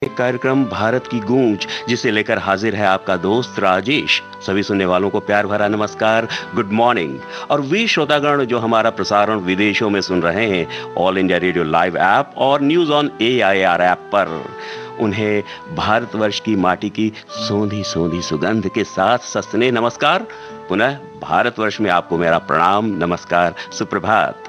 एक कार्यक्रम भारत की गूंज जिसे लेकर हाजिर है आपका दोस्त राजेश। सभी सुनने वालों को प्यार भरा नमस्कार, गुड मॉर्निंग। और वे श्रोतागण जो हमारा प्रसारण विदेशों में सुन रहे हैं all India radio live app और न्यूज ऑन AIR ऐप पर, उन्हें भारतवर्ष की माटी की सोंधी सोंधी सुगंध के साथ सस्ने नमस्कार। पुनः भारतवर्ष में आपको मेरा प्रणाम, नमस्कार, सुप्रभात।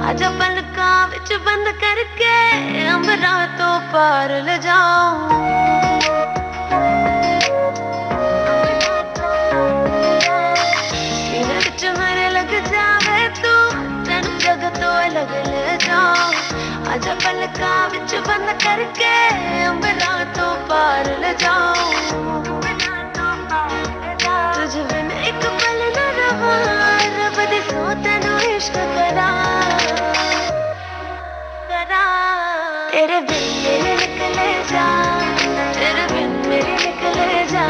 आजा पलका विच बंद करके अंबरा तो पार ले जाऊं। सीने विच मेरे लग जावे तू, तेनू जग तो लग ले जाऊं। आजा पलका विच बंद करके अंबरा तो पार ले जाऊं। तुझ बिन एक पल न रहा, रब दी सौ तेनू इश्क करा। तेरे बिन मेरे निकले जा, तेरे बिन मेरे निकले जा,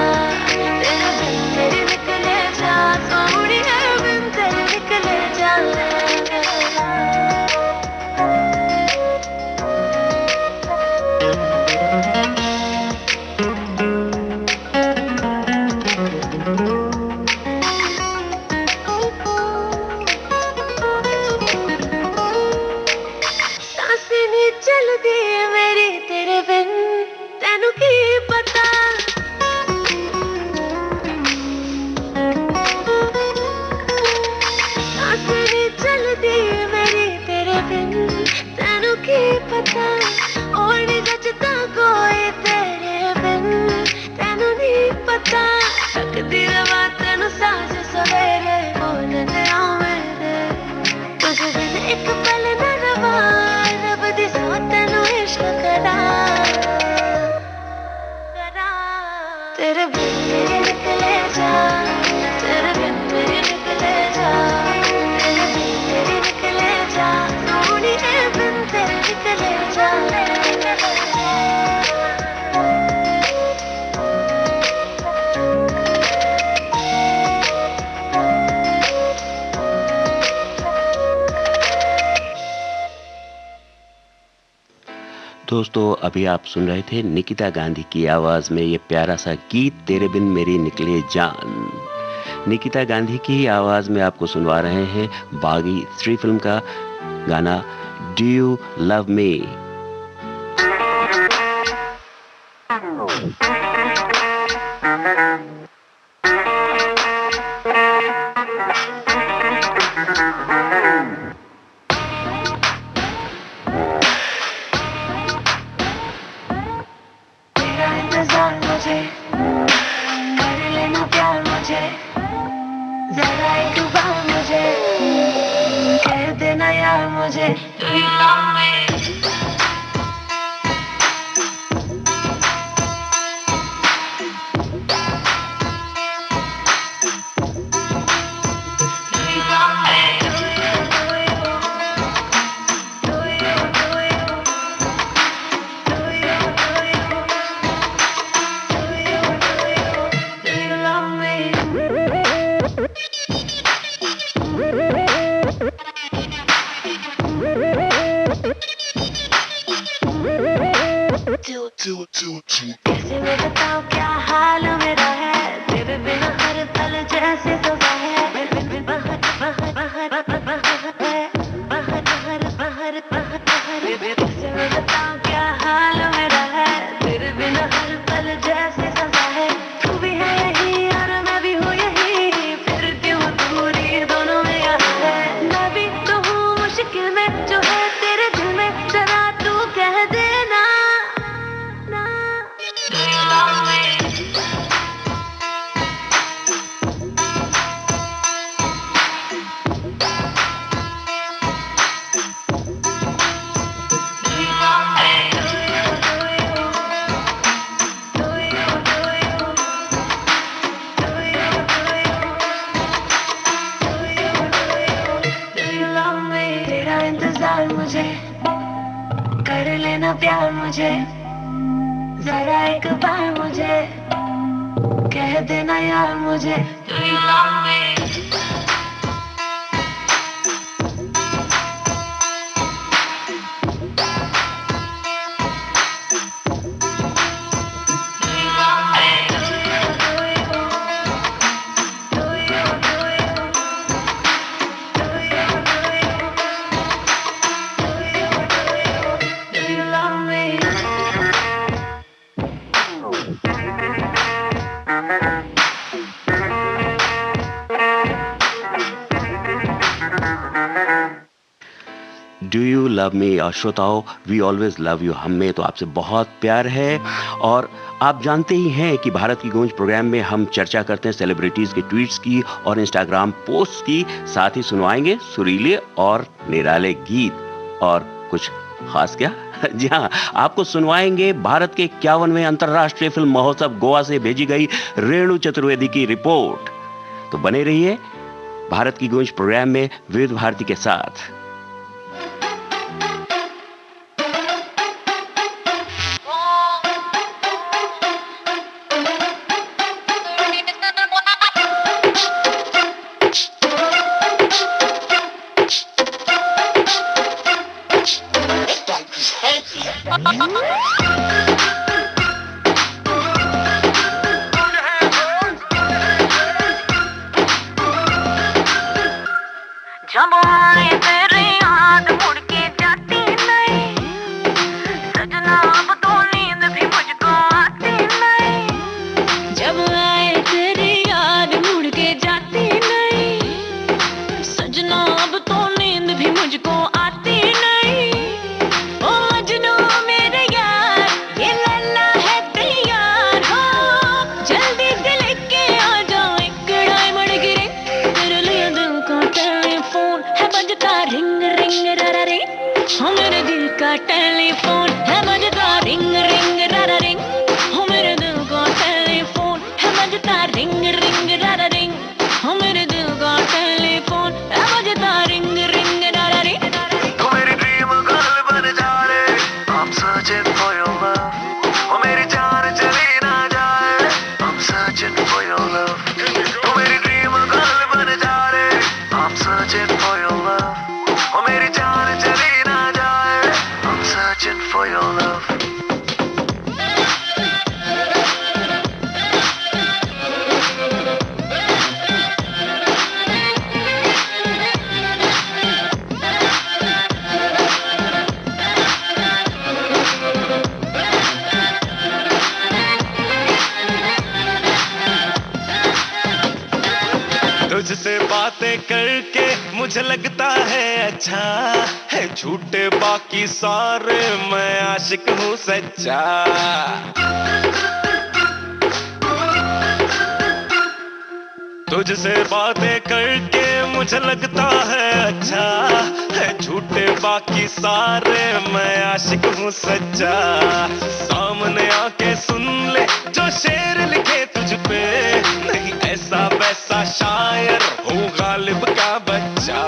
तेरे बिन मेरे निकले जा, सोनी है बिन तेरे निकले जा। तेरे बिन मेरे निकले जा, तेरे बिन मेरे निकले जा, तेरे बिन मेरे निकले जा, सोनी है बिन तेरे निकले जा। दोस्तों, अभी आप सुन रहे थे निकिता गांधी की आवाज में ये प्यारा सा गीत तेरे बिन मेरी निकले जान। निकिता गांधी की आवाज में आपको सुनवा रहे हैं बागी 3 फिल्म का गाना डू यू लव मी। मुझे do you love me? कैसे मैं बताऊं क्या हाल मेरा है, तेरे बिना हर पल जैसे सजा है। बाहर बाहर बाहर बाहर बाहर बाहर बाहर, कैसे मैं बताऊं क्या हाल मेरा है, तेरे बिना हर पल जैसे सजा है। तू भी है यही और मैं भी हूँ यही, फिर क्यों दूरी दोनों में यहाँ है। मैं भी तो हूँ मुश्किल में, जो है तेरे दिल में जरा तू कह देना। इंतजार मुझे, कर लेना प्यार मुझे, जरा एक बार मुझे कह देना यार मुझे, Do you love me? Do you love me? और श्रोताओं, वी ऑलवेज लव यू। हमें तो आपसे बहुत प्यार है। और आप जानते ही हैं कि भारत की गूंज प्रोग्राम में हम चर्चा करते हैं सेलिब्रिटीज के ट्वीट्स की और इंस्टाग्राम पोस्ट की, साथ ही सुनवाएंगे सुरीले और निराले गीत। और कुछ खास क्या? जी हाँ, आपको सुनवाएंगे भारत के 51वें अंतर्राष्ट्रीय फिल्म महोत्सव गोवा से भेजी गई रेणु चतुर्वेदी की रिपोर्ट। तो बने रहिए भारत की गूंज प्रोग्राम में विविध भारती के साथ। जब आए तेरी याद मुड़ के जाती नहीं, सजना अब तो नींद भी मुझको आती नहीं। जब आए तेरी याद मुड़ के जाती नहीं, सजना अब तो नींद भी मुझको आती नहीं। ओ मजनू मेरे यार, ये लैला है तैयार हो, जल्दी से लेके आ जाओ एक डायमंड की रिंग, तेरे लिए दिल का टेलीफोन है बजता रिंग रिंग रा रिंग, हो मेरे दिल का टेलीफोन है बजता रिंग रिंग रा रिंग, हो मेरे दिल का टेलीफोन है बजता रिंग रिंग रा रिंग, हो मेरे दिल का टेलीफोन है बजता रिंग रिंग रा रिंग। तू मेरी ड्रीम गर्ल बन जा रे, I'm searching for your love, ओ मेरी जान चली ना जाए, I'm searching for your love। तू मेरी ड्रीम गर्ल बन जा रे, I'm searching for your love, ओ मेरी जान चली ना जाए, I'm searching for your love। तुझसे बातें करके मुझे लगता है अच्छा है, झूठे बाकी सारे मैं आशिक हूँ सच्चा। तुझसे बातें करके मुझे लगता है अच्छा है, झूठे बाकी सारे मैं आशिक हूँ सच्चा। सामने आके सुन ले जो शेर लिखे तुझ पे, नहीं ऐसा वैसा शायर हूँ गालिब का बच्चा।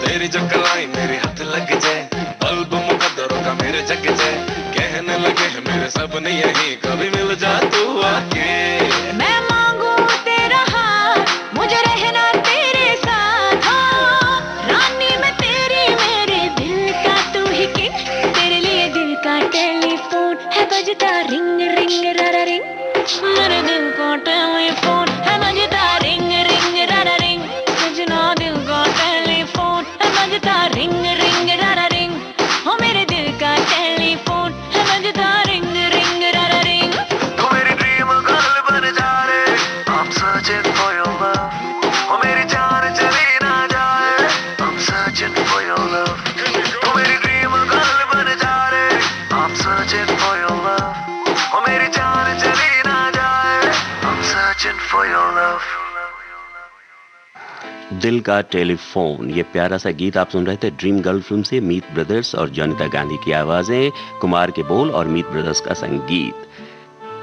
तेरी जो कलाई मेरे हाथ लग जाए, बल्ब मुकद्दरों का मेरे जग जाए, कहने लगे मेरे सपने यही कभी मिल जा तू आके। मैं मांगू तेरा हाथ, मुझे रहना तेरे साथ, हाँ रानी मैं तेरी, मेरे दिल का तू ही किंग, तेरे लिए दिल का टेलीफोन है बजता रिंग रिंग रा रिंग, मेरे दिल का टेलीफोन है बजता रिंग रिंग रा रिंग, सजना दिल का टेलीफोन है बजता रिंग रिंग रा रिंग, हो मेरे दिल का टेलीफोन है बजता रिंग रिंग रा रिंग। तू मेरी ड्रीम गर्ल बन जा रे, I'm searching for your love, ओ मेरी जान चली ना जाए, I'm searching for your love। तू मेरी ड्रीम गर्ल बन जा रे, I'm searching for your love, ओ मेरी जान चली ना जाए, I'm searching for your love। दिल का टेलीफोन, ये प्यारा सा गीत आप सुन रहे थे ड्रीम गर्ल फिल्म से। मीत ब्रदर्स और जॉनिता गांधी की आवाजें, कुमार के बोल और मीत ब्रदर्स का संगीत।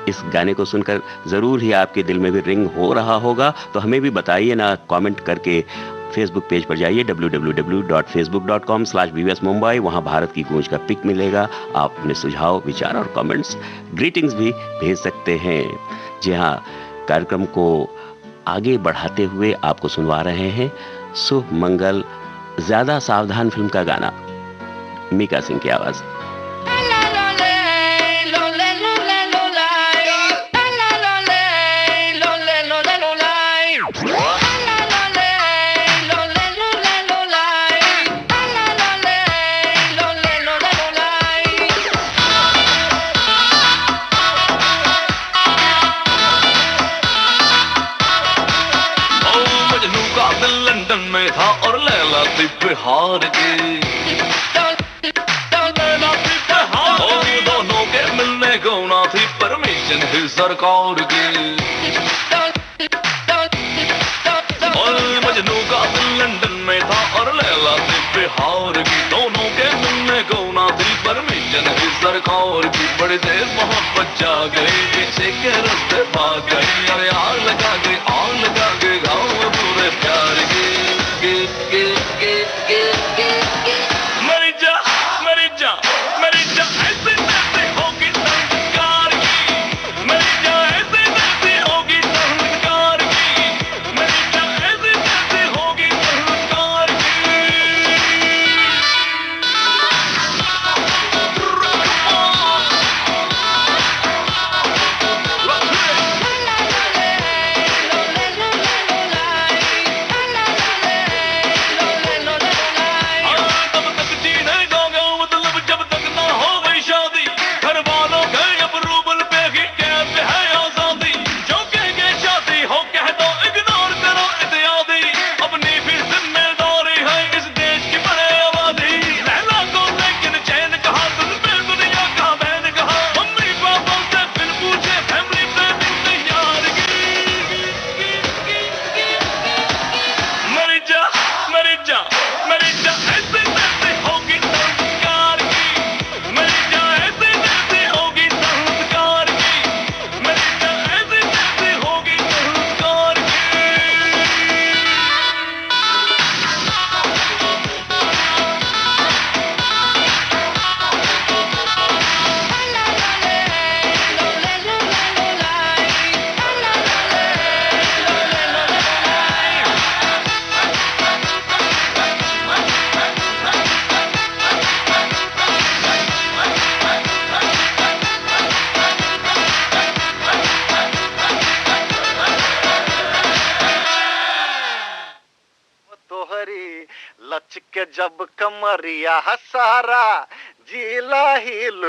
इस गाने को सुनकर जरूर ही आपके दिल में भी रिंग हो रहा होगा, तो हमें भी बताइए ना कमेंट करके फेसबुक पेज पर जाइए www.facebook.com/vvsmumbai। वहां भारत की गूंज का पिक मिलेगा। आप अपने सुझाव, विचार और कमेंट्स, ग्रीटिंग्स भी भेज सकते हैं। जी हाँ, कार्यक्रम को आगे बढ़ाते हुए आपको सुनवा रहे हैं शुभ मंगल ज्यादा सावधान फिल्म का गाना, मीका सिंह की आवाज। था और लैला थी बिहार की, और दोनों के मिलने को ना थी परमिशन ही सरकार की। और मजनू का दिल लंदन में था और लैला थी बिहार की, दोनों के मिलने को ना थी परमिशन ही सरकार की। बड़ी देर मोहब्बत जा गई, पीछे के रास्ते भाग गई, अरे आग लगा गई गाँव में पूरे प्यार की। मरी जा ऐसे कैसे होगी संस्कार की, मरी जा ऐसे कैसे होगी संस्कार की, मरी जा ऐसे कैसे होगी संस्कार की। लचके जब कमरिया सारा जिला हिल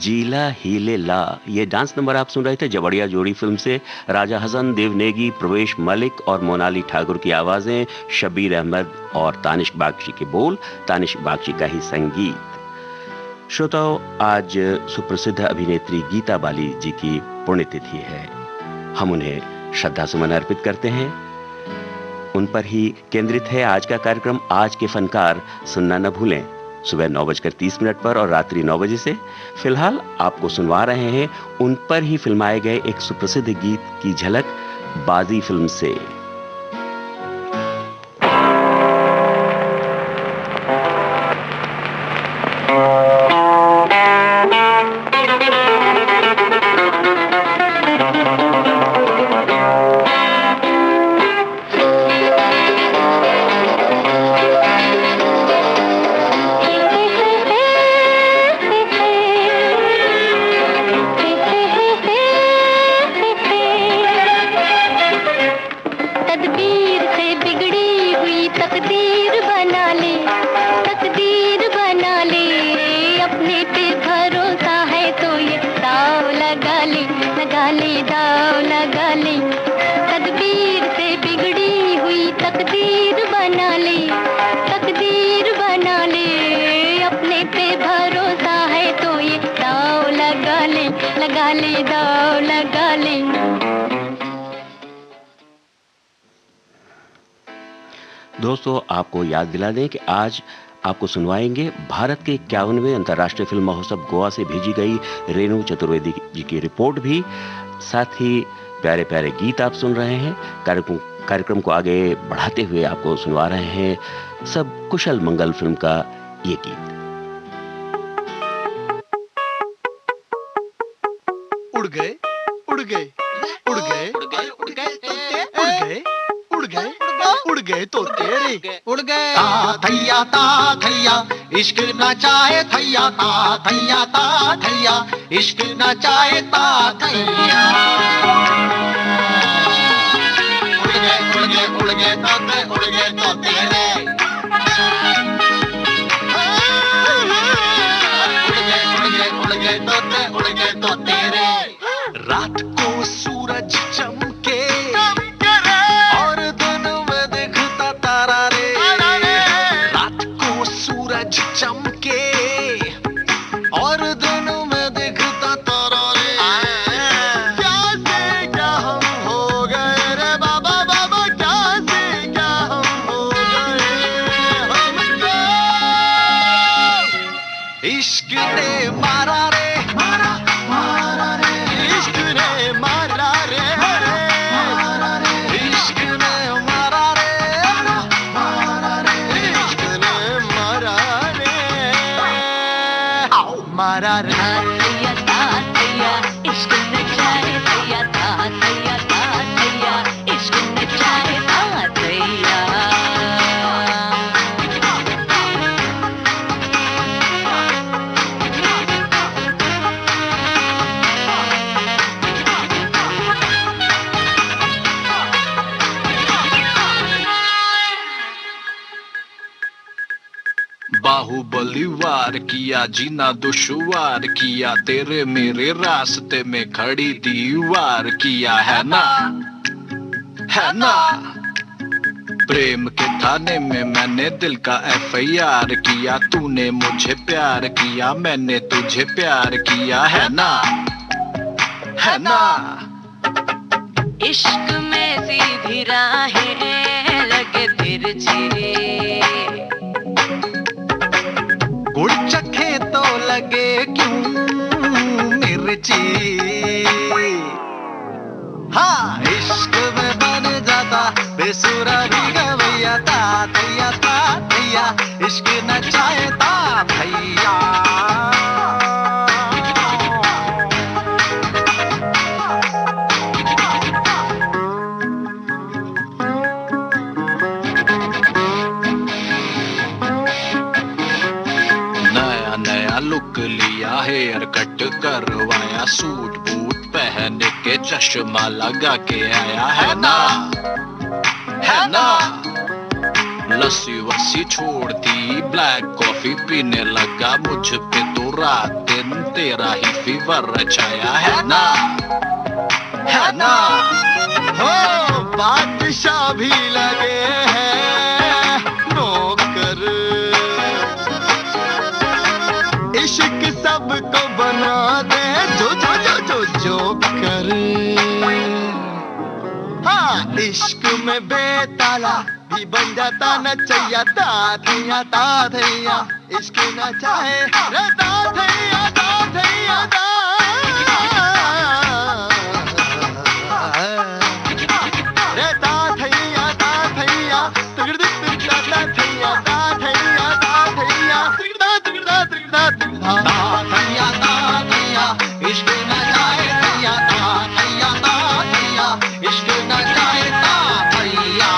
जीला हीले ला, ये डांस नंबर आप सुन रहे थे जबड़िया जोड़ी फिल्म से। राजा हसन, देव नेगी, प्रवेश मलिक और मोनाली ठाकुर की आवाजें, शबीर अहमद और तानिश बागची के बोल, तानिश बागची का ही संगीत। श्रोताओं, आज सुप्रसिद्ध अभिनेत्री गीता बाली जी की पुण्यतिथि है। हम उन्हें श्रद्धा सुमन अर्पित करते हैं। उन पर ही केंद्रित है आज का कार्यक्रम आज के फनकार। सुनना न भूलें, सुबह 9:30 पर और रात्रि 9 बजे से। फिलहाल आपको सुनवा रहे हैं उन पर ही फिल्माए गए एक सुप्रसिद्ध गीत की झलक बाजी फिल्म से। दोस्तों, आपको याद दिला दें कि आज आपको सुनवाएंगे भारत के 51वें अंतर्राष्ट्रीय फिल्म महोत्सव गोवा से भेजी गई रेणु चतुर्वेदी जी की रिपोर्ट भी। साथ ही प्यारे प्यारे गीत आप सुन रहे हैं। कार्यक्रम को आगे बढ़ाते हुए आपको सुनवा रहे हैं सब कुशल मंगल फिल्म का ये गीत। उड़ गए उड़ गए उड़ गए उड़ गए उड़ गए उड़ गए उड़ गए उड़ गए तो तेरे उड़ गए। ता थैया इश्क न चाहे थैया, ता थैया इश्क न चाहे ता थैया। उड़ गए उड़ गए उड़ गए तोते, उड़ गए तो तेरे। उड़ गए उड़ गए उड़ गए तोते, उड़ गए तो तेरे। रात को सूरज चमके और दिन में दिखता तारा रे। रात को सूरज चमके और दिन में दिखता तारा रे। क्या से क्या हम हो गए रे बाबा, बाबा क्या से क्या हम हो गए। हमको इश्क ने मारा रे, मारा मारा रे। इश्क ने मारा रे, मारा रे। इश्क ने मारा रे, मारा रे। इश्क ने मारा रे, मारा रे। थैया ता थैया इश्क न चाहे थैया, ता थैया इश्क न चाहे ता थैया। बाहुबली वार किया, जीना दुश्वार किया, तेरे मेरे रास्ते में खड़ी दीवार किया। है ना, है ना। प्रेम के थाने में मैंने दिल का FIR किया। तूने मुझे प्यार किया, मैंने तुझे प्यार किया। है ना, है ना। इश्क में सीधी राहें लगे तिरछी, गुड़ चखे तो लगे क्यों मिर्ची। हाँ, इश्क में बन जाता बेसुरा भी गवैया। ता थैया इश्क न चाहे ता थैया। नया नया लुक लिया, हेयर कट करवाया, सूट बूट पहन के चश्मा लगा के आया। है ना, है ना। लस्सी वस्सी छोड़ दी, ब्लैक कॉफी पीने लगा, मुझ पे तो पूरा दिन तेरा ही फीवर छाया है ना, है ना। हो बादशाह भी लगे हैं नौकर, इश्क सबको बना दे जो जो जो जो जो कर। हाँ इश्क में बेताला भी बन जाता नचैया, दाधैया दाधैया इश्क न चाहे रे दाधैया दाधैया दा। रे दाधैया दाधैया तिगड़दी तिगड़ा दाधैया दाधैया दाधैया तिगड़ा तिगड़ा तिगड़ा तिगड़ा दाधैया दाधैया इश्क न जाए दैया, दाधैया दाधैया इश्क न जाए दाधैया।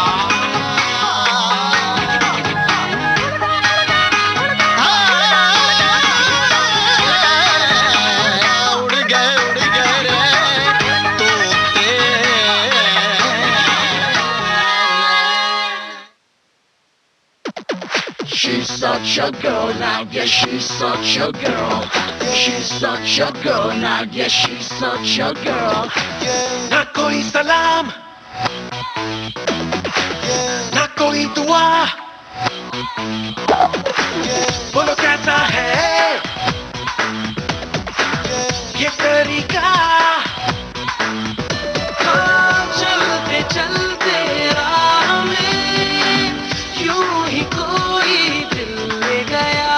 उड़ गए रे तोते। She's such a girl now, yeah, she's such a girl. She's such a girl now, yeah, she's such a girl. ना कोई सलाम, ना कोई दुआ, बोलो कैसा है ये तरीका। हाँ, चलते चलते राह में यूं ही कोई दिल ले गया,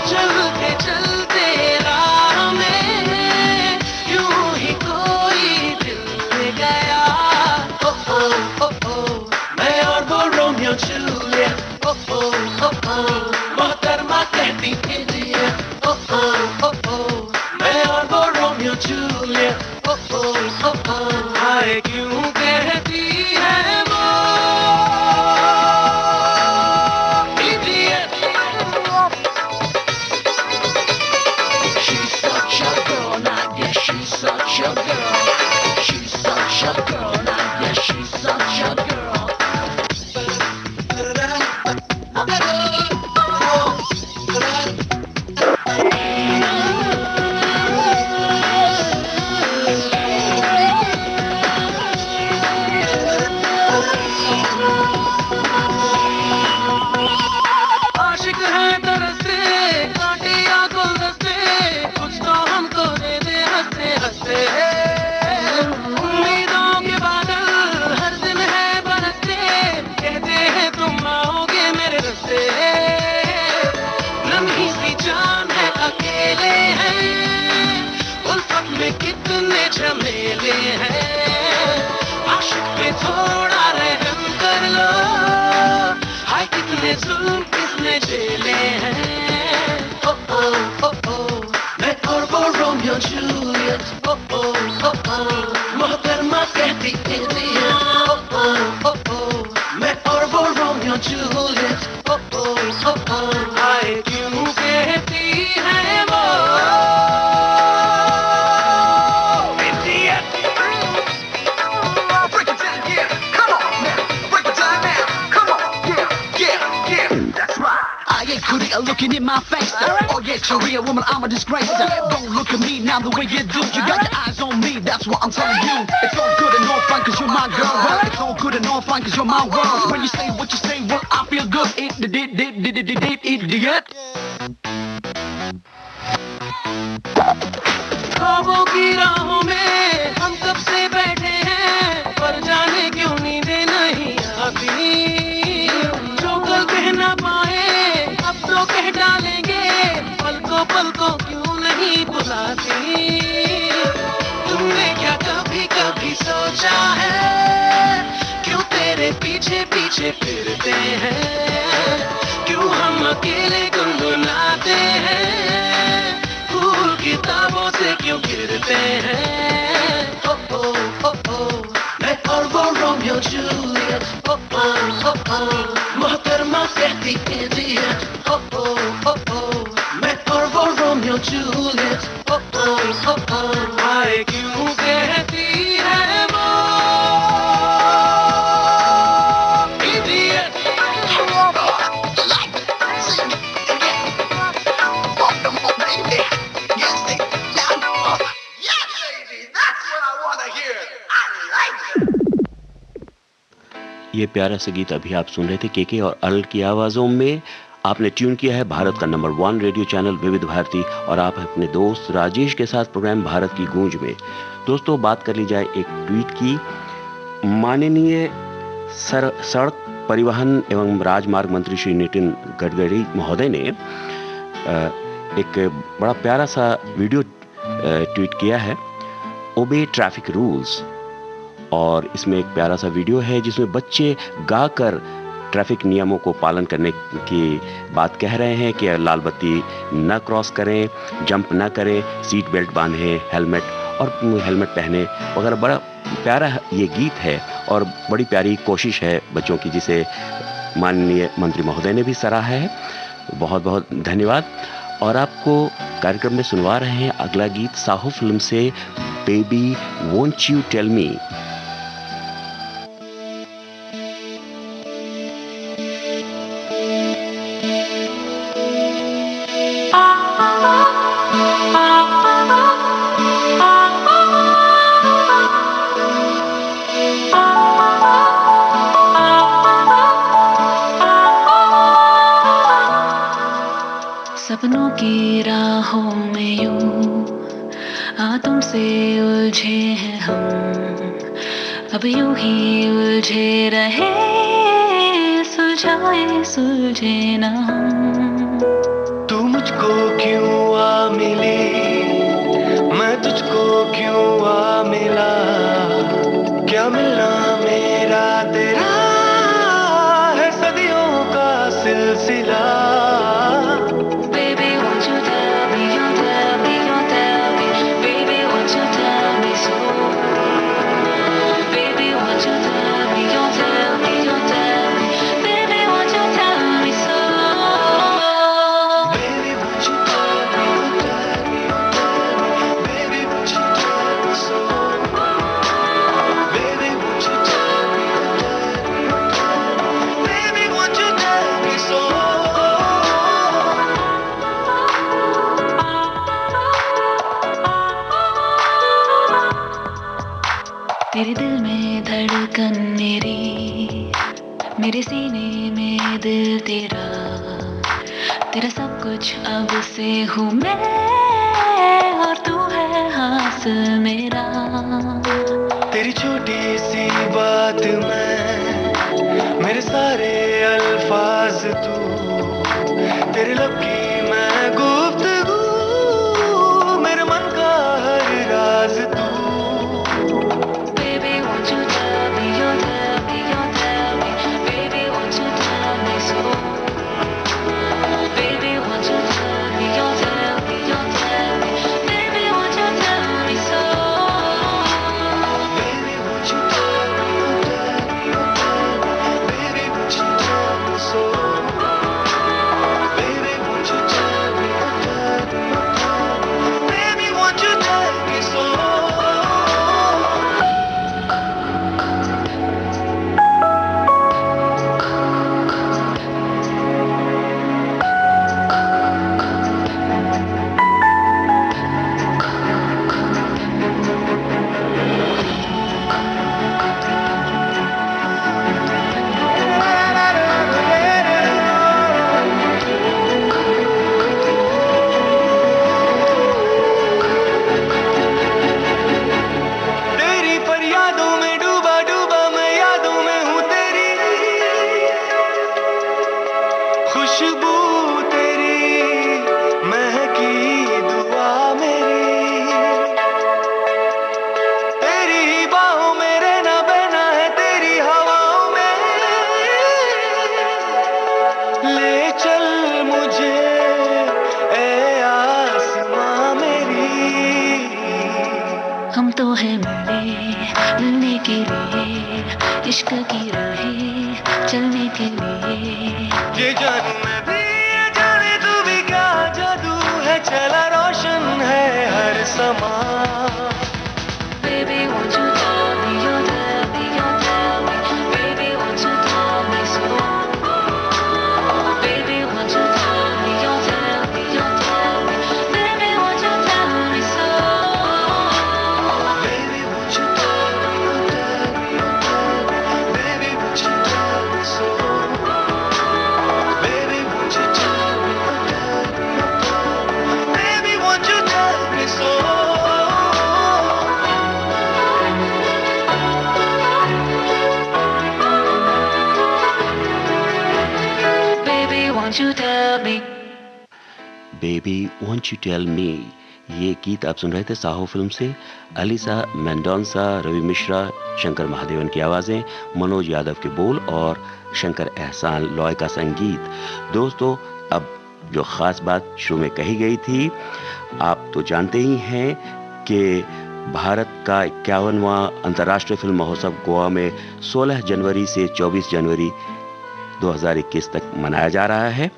चलते चलते राह में यूं ही कोई दिल ले गया। ओ मैं और वो रोमियो जूलियट, ओ मोहतरमा कहती इडियट। ओ मैं और वो रोमियो जूलियट, ओ हाय क्यों कहती है वो idiot. She's such a girl now, yeah, she's such a girl. She's such a girl now, yeah, she's such a girl. आशिक है तरसते कांटे या गुलदस्ते, कुछ तो हमको दे दे हंसते हंसते। उम्मीदों के बादल हर दिन है बरसते, कहते हैं तुम आओगे मेरे रस्ते। लम्ही सी जान है अकेले हैं, उल्फत में कितने झमेले हैं। आशिक पे थोड़ा रहम कर लो, हाय कितने जुल्म किसने झेले हैं। ओ मैं और वो रोमियो जूलियट, ओ मोहतरमा कहती इडियट। ओ मैं और वो रोमियो जूलियट, ओ हाय क्यों कहती है वो idiot. Break it down, yeah, come on now. Break it down now, come on, yeah, that's right. I ain't Korea looking in my face. Oh yeah, Korea woman, I'm a disgrace. Don't look at me now the way you do. You got your eyes on me, that's what I'm telling you. It's all good and all fine cause you're my girl. Well, it's all good and all fine cause you're my world. When you say what you say, well, I feel good. Idiot. ख्वाबों की राहों में हम कब से बैठे हैं, पर जाने क्यों नींदें नहीं आती। जो कल कह ना पाए अब तो कह डालेंगे, पलकों क्यों नहीं बुलाती। तुमने क्या कभी कभी सोचा है, क्यों तेरे पीछे पीछे फिरते हैं, क्यों हम अकेले गुनगुनाते हैं, फूल किताबों से क्यों गिरते हैं। ओ मैं और वो रोमियो जूलियट, ओ मोहतरमा कहती इडियट। ओ मैं और वो रोमियो जूलियट, ओ हाय क्यों कहती है वो इडियट। ये प्यारा सा गीत अभी आप सुन रहे थे केके और अनिल की आवाजों में। आपने ट्यून किया है भारत का नंबर 1 रेडियो चैनल विविध भारती और आप अपने दोस्त राजेश के साथ प्रोग्राम भारत की गूंज में। दोस्तों, बात कर ली जाए एक ट्वीट की। माननीय सड़क परिवहन एवं राजमार्ग मंत्री श्री नितिन गडकरी महोदय ने एक बड़ा प्यारा सा वीडियो ट्वीट किया है, ओबे ट्रैफिक रूल्स। और इसमें एक प्यारा सा वीडियो है जिसमें बच्चे गाकर ट्रैफिक नियमों को पालन करने की बात कह रहे हैं कि लाल बत्ती न क्रॉस करें, जंप न करें, सीट बेल्ट बांधें, हेलमेट पहने वगैरह। बड़ा प्यारा ये गीत है और बड़ी प्यारी कोशिश है बच्चों की, जिसे माननीय मंत्री महोदय ने भी सराहा है। बहुत बहुत धन्यवाद। और आपको कार्यक्रम में सुनवा रहे हैं अगला गीत साहू फिल्म से, baby won't you tell me. सपनों की राहों में यूं तुमसे उलझे हैं हम, अब यूं ही उलझे रहे, सुलझाए सुलझे ना हम। तू मुझको क्यों आ मिली, मैं तुझको क्यों आ मिला, क्या मिलना मेरा तेरा है सदियों का सिलसिला। तेरे दिल में धड़कन मेरे सीने में दिल तेरा, तेरा सब कुछ अब से हूँ मैं और तू है हासिल मेरा। तेरी छोटी सी बात में मेरे सारे अल्फाज तू, तेरे लब की मैं गुफ्तगू, मेरे मन का हर राज तू। हम तो है मिलने के लिए, इश्क की राहें चलने के लिए। ये जानू मैं भी, ये जाने तू भी, क्या जादू है चला रोशन है हर समा। Baby, won't you tell me, you tell me, you tell me. Baby, won't you tell me so? Baby, won't you tell me, you tell me, you tell me. Baby, won't you tell me so? Baby, won't you tell me, you tell me, you tell me. Baby, won't you tell me. won't you tell me? Baby won't you tell me, ये गीत आप सुन रहे थे साहो फिल्म से। अलीसा मेंडोंसा, रवि मिश्रा, शंकर महादेवन की आवाज़ें, मनोज यादव के बोल और शंकर एहसान लॉय का संगीत। दोस्तों, अब जो ख़ास बात शुरू में कही गई थी, आप तो जानते ही हैं कि भारत का 51वां अंतर्राष्ट्रीय फिल्म महोत्सव गोवा में 16 जनवरी से 24 जनवरी 2021 तक मनाया जा रहा है।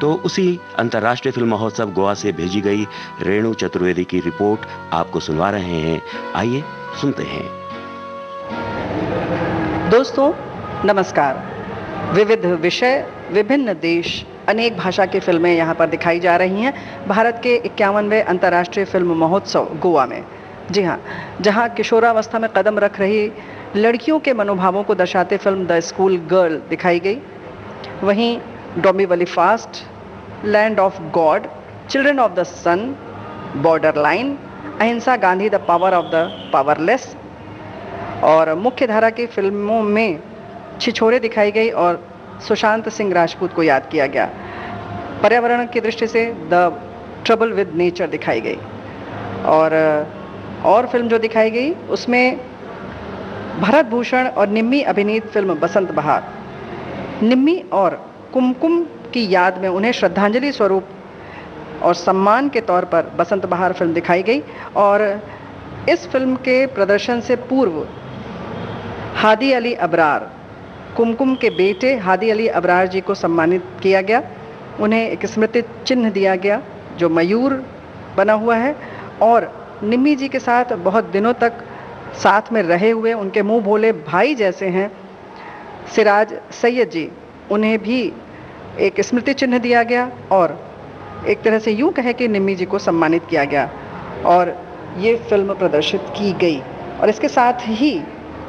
तो उसी अंतर्राष्ट्रीय फिल्म महोत्सव गोवा से भेजी गई रेणु चतुर्वेदी की रिपोर्ट आपको सुनवा रहे हैं। आइए सुनते हैं। दोस्तों नमस्कार। विविध विषय, विभिन्न देश, अनेक भाषा की फिल्में यहाँ पर दिखाई जा रही हैं भारत के 51वें अंतर्राष्ट्रीय फिल्म महोत्सव गोवा में। जी हाँ, जहाँ किशोरावस्था में कदम रख रही लड़कियों के मनोभावों को दर्शाते फिल्म द स्कूल गर्ल दिखाई गई। वहीं Dombivli fast, land of god, children of the sun, border line, Ahimsa Gandhi the power of the powerless और मुख्य धारा की फिल्मों में छिछोरे दिखाई गई और सुशांत सिंह राजपूत को याद किया गया। पर्यावरण की दृष्टि से द ट्रबल विद नेचर दिखाई गई और फिल्म जो दिखाई गई उसमें भरत भूषण और निम्मी अभिनीत फिल्म बसंत बहार। निम्मी और कुमकुम की याद में उन्हें श्रद्धांजलि स्वरूप और सम्मान के तौर पर बसंत बहार फिल्म दिखाई गई और इस फिल्म के प्रदर्शन से पूर्व हादी अली अबरार, कुमकुम के बेटे हादी अली अबरार जी को सम्मानित किया गया। उन्हें एक स्मृति चिन्ह दिया गया जो मयूर बना हुआ है और निम्मी जी के साथ बहुत दिनों तक साथ में रहे हुए उनके मुंह भोले भाई जैसे हैं सिराज सैयद जी, उन्हें भी एक स्मृति चिन्ह दिया गया और एक तरह से यूं कहे कि निम्मी जी को सम्मानित किया गया और ये फिल्म प्रदर्शित की गई। और इसके साथ ही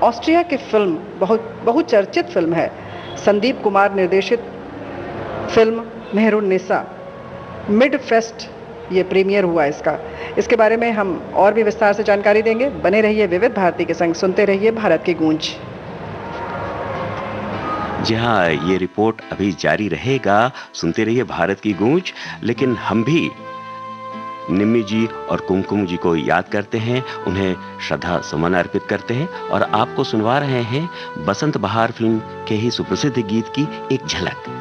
ऑस्ट्रिया की फिल्म बहुचर्चित फिल्म है, संदीप कुमार निर्देशित फिल्म मेहरुन्निसा, मिड फेस्ट ये प्रीमियर हुआ इसके बारे में हम और भी विस्तार से जानकारी देंगे। बने रहिए विविध भारती के संग, सुनते रहिए भारत की गूंज। जी हाँ, ये रिपोर्ट अभी जारी रहेगा, सुनते रहिए भारत की गूंज। लेकिन हम भी निम्मी जी और कुमकुम जी को याद करते हैं, उन्हें श्रद्धा सुमन अर्पित करते हैं और आपको सुनवा रहे हैं बसंत बहार फिल्म के ही सुप्रसिद्ध गीत की एक झलक।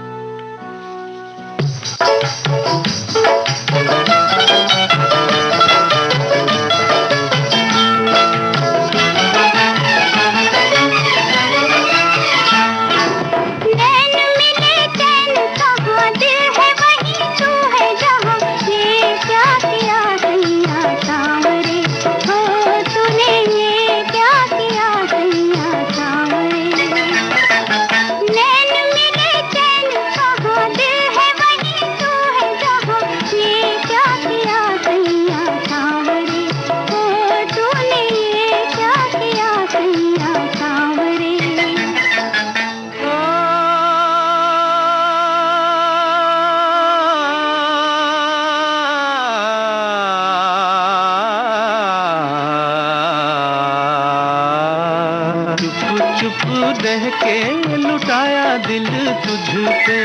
रह के लुटाया दिल तुझ पे,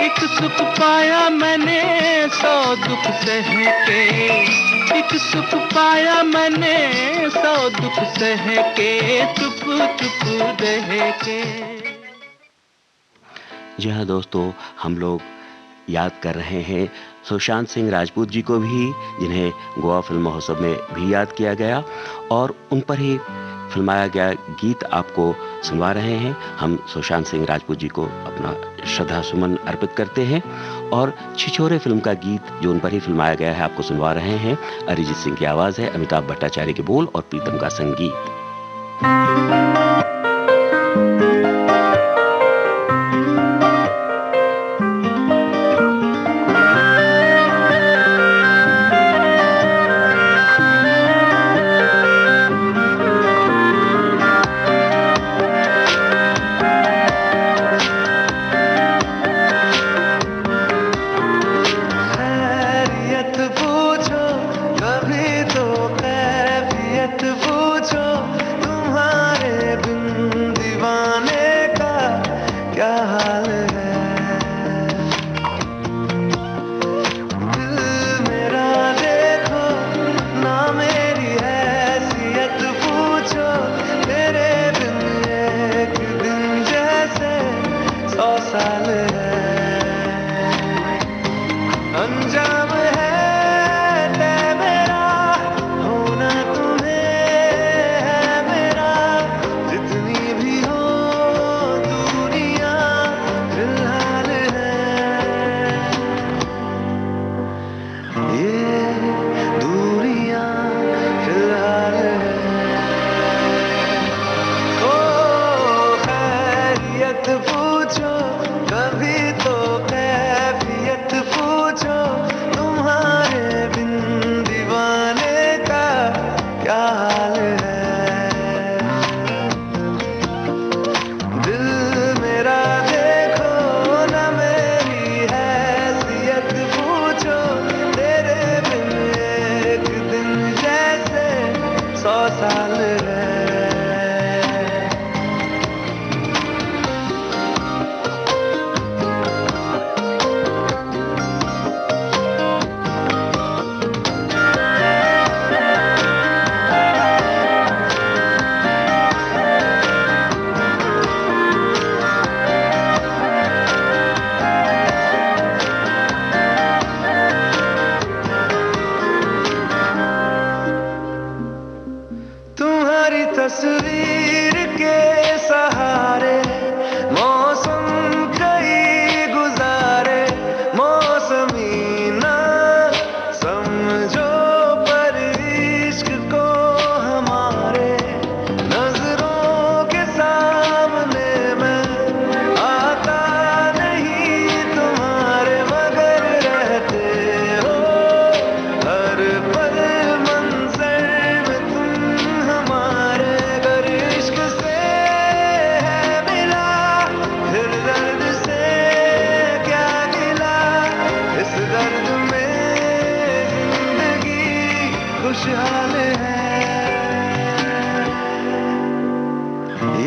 एक सुख पाया मैंने 100 दुख सह के, एक सुख पाया मैंने 100 दुख सह के, चुप चुप रह के। जी हाँ दोस्तों, हम लोग याद कर रहे हैं सुशांत सिंह राजपूत जी को भी, जिन्हें गोवा फिल्म महोत्सव में भी याद किया गया और उन पर ही फिल्माया गया गीत आपको सुनवा रहे हैं। हम सुशांत सिंह राजपूत जी को अपना श्रद्धा सुमन अर्पित करते हैं और छिछोरे फिल्म का गीत जो उन पर ही फिल्माया गया है आपको सुनवा रहे हैं। अरिजीत सिंह की आवाज है, अमिताभ भट्टाचार्य के बोल और प्रीतम का संगीत। कभी तो कैफियत पूछो, तुम्हारे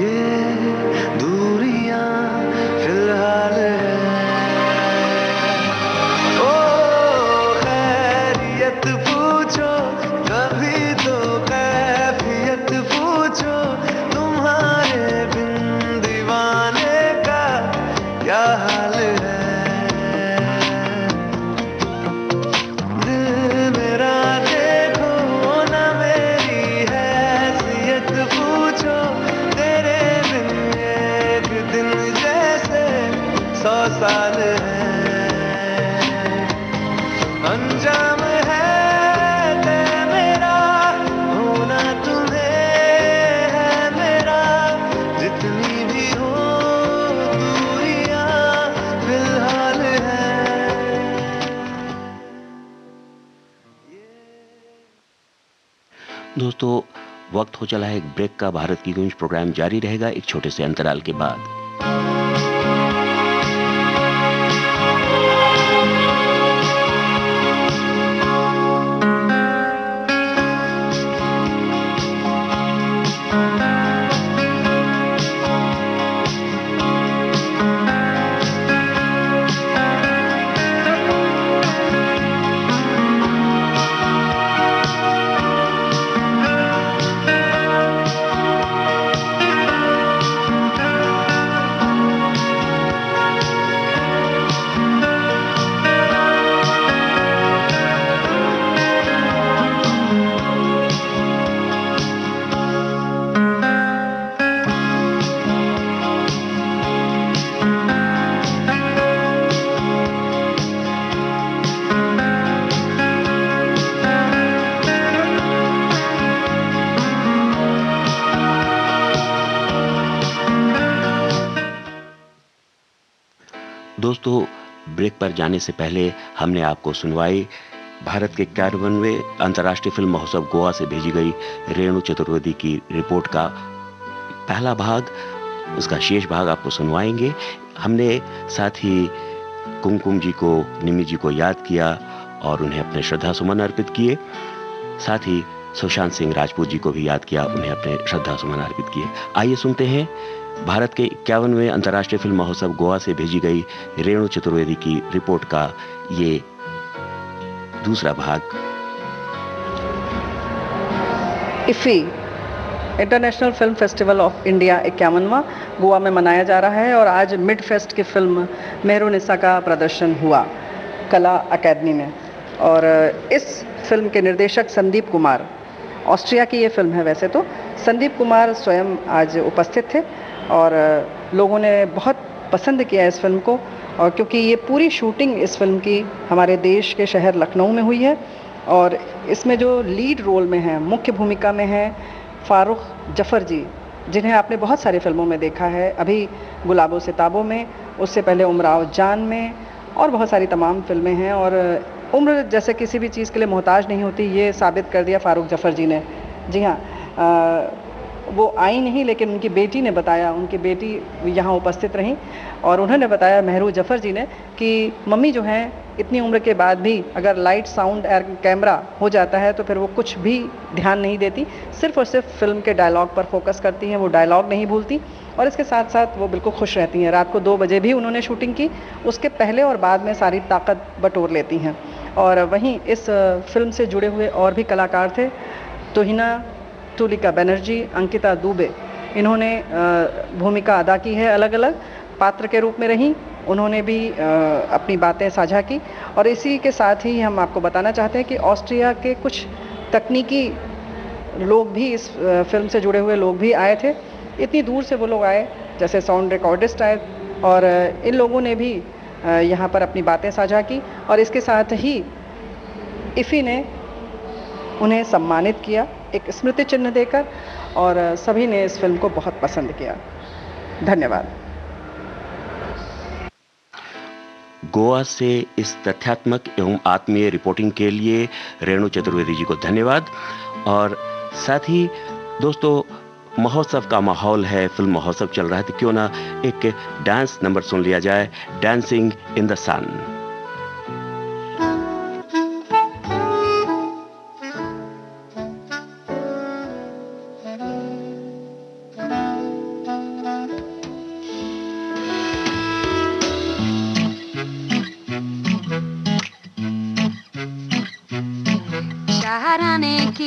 ये दूरियां फिलहाल ओ खैरियत पूछो कभी तो कैफियत पूछो तुम्हारे बिन दीवाने का क्या हाल है दिल मेरा देखो ना मेरी हैसियत पूछो तेरे बिन एक दिन जैसे 100 साल है अंजाम है तय मेरा होना तुम्हें है मेरा जितनी भी हो दूरियां फिलहाल है दोस्तों वक्त हो चला है एक ब्रेक का। भारत की गूंज प्रोग्राम जारी रहेगा एक छोटे से अंतराल के बाद। दोस्तों ब्रेक पर जाने से पहले हमने आपको सुनवाई भारत के 51वें अंतर्राष्ट्रीय फिल्म महोत्सव गोवा से भेजी गई रेणु चतुर्वेदी की रिपोर्ट का पहला भाग। उसका शेष भाग आपको सुनवाएंगे। हमने साथ ही कुमकुम जी को, निम्मी जी को याद किया और उन्हें अपने श्रद्धा सुमन अर्पित किए। साथ ही सुशांत सिंह राजपूत जी को भी याद किया, उन्हें अपने श्रद्धा सुमन अर्पित किए। आइए सुनते हैं भारत के 51वें अंतर्राष्ट्रीय फिल्म महोत्सव गोवा से भेजी गई रेणु चतुर्वेदी की रिपोर्ट का ये दूसरा भाग। IFFI international film festival of India 51वां गोवा में मनाया जा रहा है और आज मिड फेस्ट की फिल्म मेहरुनिसा का प्रदर्शन हुआ कला अकेडमी में। और इस फिल्म के निर्देशक संदीप कुमार, ऑस्ट्रिया की ये फिल्म है वैसे तो। संदीप कुमार स्वयं आज उपस्थित थे और लोगों ने बहुत पसंद किया इस फिल्म को, और क्योंकि ये पूरी शूटिंग इस फिल्म की हमारे देश के शहर लखनऊ में हुई है। और इसमें जो लीड रोल में हैं, मुख्य भूमिका में हैं फारूक जफर जी, जिन्हें आपने बहुत सारी फिल्मों में देखा है, अभी गुलाबो सिताबों में, उससे पहले उमराव जान में, और बहुत सारी तमाम फिल्में हैं। और उम्र जैसे किसी भी चीज़ के लिए मोहताज नहीं होती, ये साबित कर दिया फारूक जफर जी ने। जी हाँ, वो आई नहीं लेकिन उनकी बेटी ने बताया, उनकी बेटी यहाँ उपस्थित रहीं और उन्होंने बताया, मेहरू जफर जी ने, कि मम्मी जो हैं इतनी उम्र के बाद भी अगर लाइट साउंड एयर कैमरा हो जाता है तो फिर वो कुछ भी ध्यान नहीं देती, सिर्फ और सिर्फ फिल्म के डायलॉग पर फोकस करती हैं, वो डायलॉग नहीं भूलती। और इसके साथ साथ वो बिल्कुल खुश रहती हैं। रात को 2 बजे भी उन्होंने शूटिंग की, उसके पहले और बाद में सारी ताकत बटोर लेती हैं। और वहीं इस फिल्म से जुड़े हुए और भी कलाकार थे, तोहिना तुलिका बनर्जी, अंकिता दुबे, इन्होंने भूमिका अदा की है, अलग अलग पात्र के रूप में रहीं, उन्होंने भी अपनी बातें साझा की। और इसी के साथ ही हम आपको बताना चाहते हैं कि ऑस्ट्रिया के कुछ तकनीकी लोग भी, इस फिल्म से जुड़े हुए लोग भी आए थे। इतनी दूर से वो लोग आए, जैसे साउंड रिकॉर्डिस्ट आए, और इन लोगों ने भी यहाँ पर अपनी बातें साझा की। और इसके साथ ही इफ़ी ने उन्हें सम्मानित किया एक स्मृति चिन्ह देकर, और सभी ने इस फिल्म को बहुत पसंद किया। धन्यवाद। गोवा से इस तथ्यात्मक एवं आत्मीय रिपोर्टिंग के लिए रेणु चतुर्वेदी जी को धन्यवाद। और साथ ही दोस्तों, महोत्सव का माहौल है, फिल्म महोत्सव चल रहा है, तो क्यों ना एक डांस नंबर सुन लिया जाए, डांसिंग इन द सन।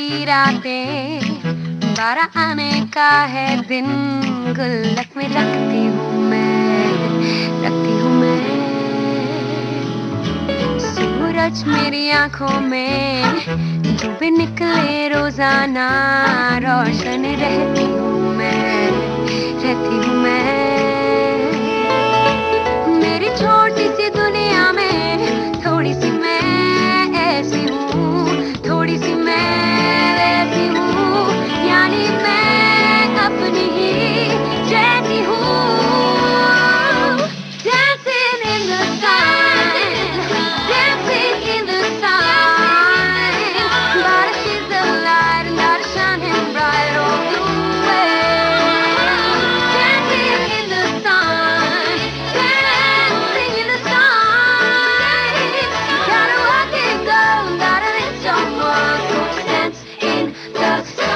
की रातें, 12 आने का है दिन, गुल्लक में रखती हूँ मैं, रखती हूँ मैं। सूरज मेरी आंखों में डूबे निकले रोजाना, रोशन रहती हूँ मैं, रहती हूँ मैं। मेरी छोटी सी दुनिया में थोड़ी सी मैं ऐसी हूँ, थोड़ी सी मैं वैसी हूँ, यानी मैं अपनी ही जैसी हूँ। Dancing in the sun, dancing in the sun, but she's the light and not shining bright all the way. Dancing in the sun, dancing in the sun, gotta rock it, girl, gotta let someone go dance in the sun.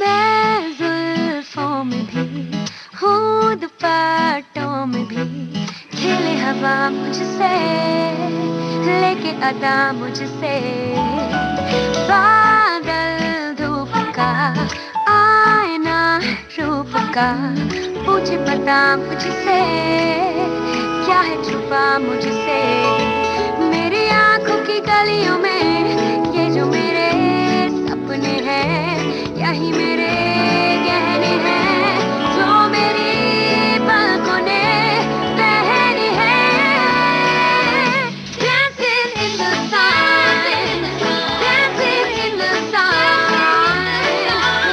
मैं जुल्फों में भी हूँ, दुपट्टों में भी, खेले हवा मुझसे, लेके अदा मुझसे। बादल धूप का, आईना रूप का, पूछे पता मुझसे, क्या है छुपा मुझसे। मेरी आंखों की गलियों में ये जो मेरे सपने हैं, यही मेरे गहने हैं, जो मेरी पलकों ने पहनी है। Dancing in the sun, dancing in the sun,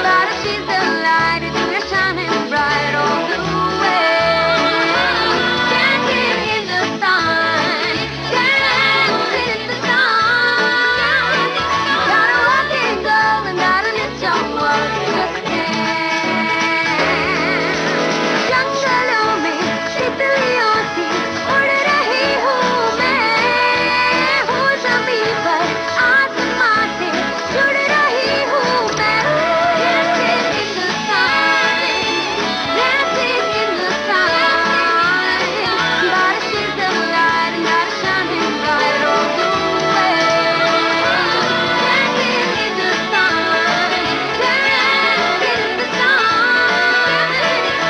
but she's the light that's shining bright all the way. Dancing in the sun, dancing in the sun, gotta rock it, girl, and gotta let someone just dance. जंगलों में तितलियों सी उड़ रही हूँ मैं, हूँ ज़मीं पर आसमां से जुड़ रही हूँ मैं। Dancing in the sun, dancing in the sun, but she's the light and not shining bright all the way. Dancing in the sun, dancing in the sun,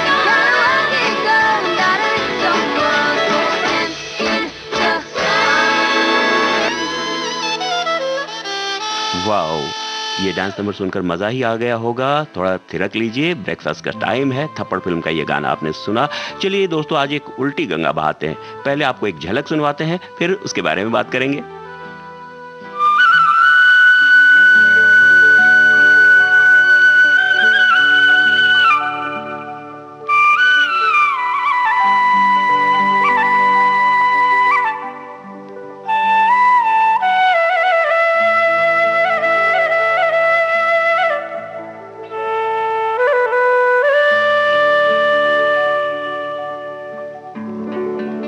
gotta rock it, girl, gotta let someone go dance in the sun. Wow, ये dance number सुनकर मजा ही आ गया होगा। थोड़ा थिरक लीजिए, breakfast का time है। थप्पड़ फिल्म का ये गाना आपने सुना। चलिए दोस्तों, आज एक उल्टी गंगा बहाते हैं। पहले आपको एक झलक सुनवाते हैं, फिर उसके बारे में बात करेंगे।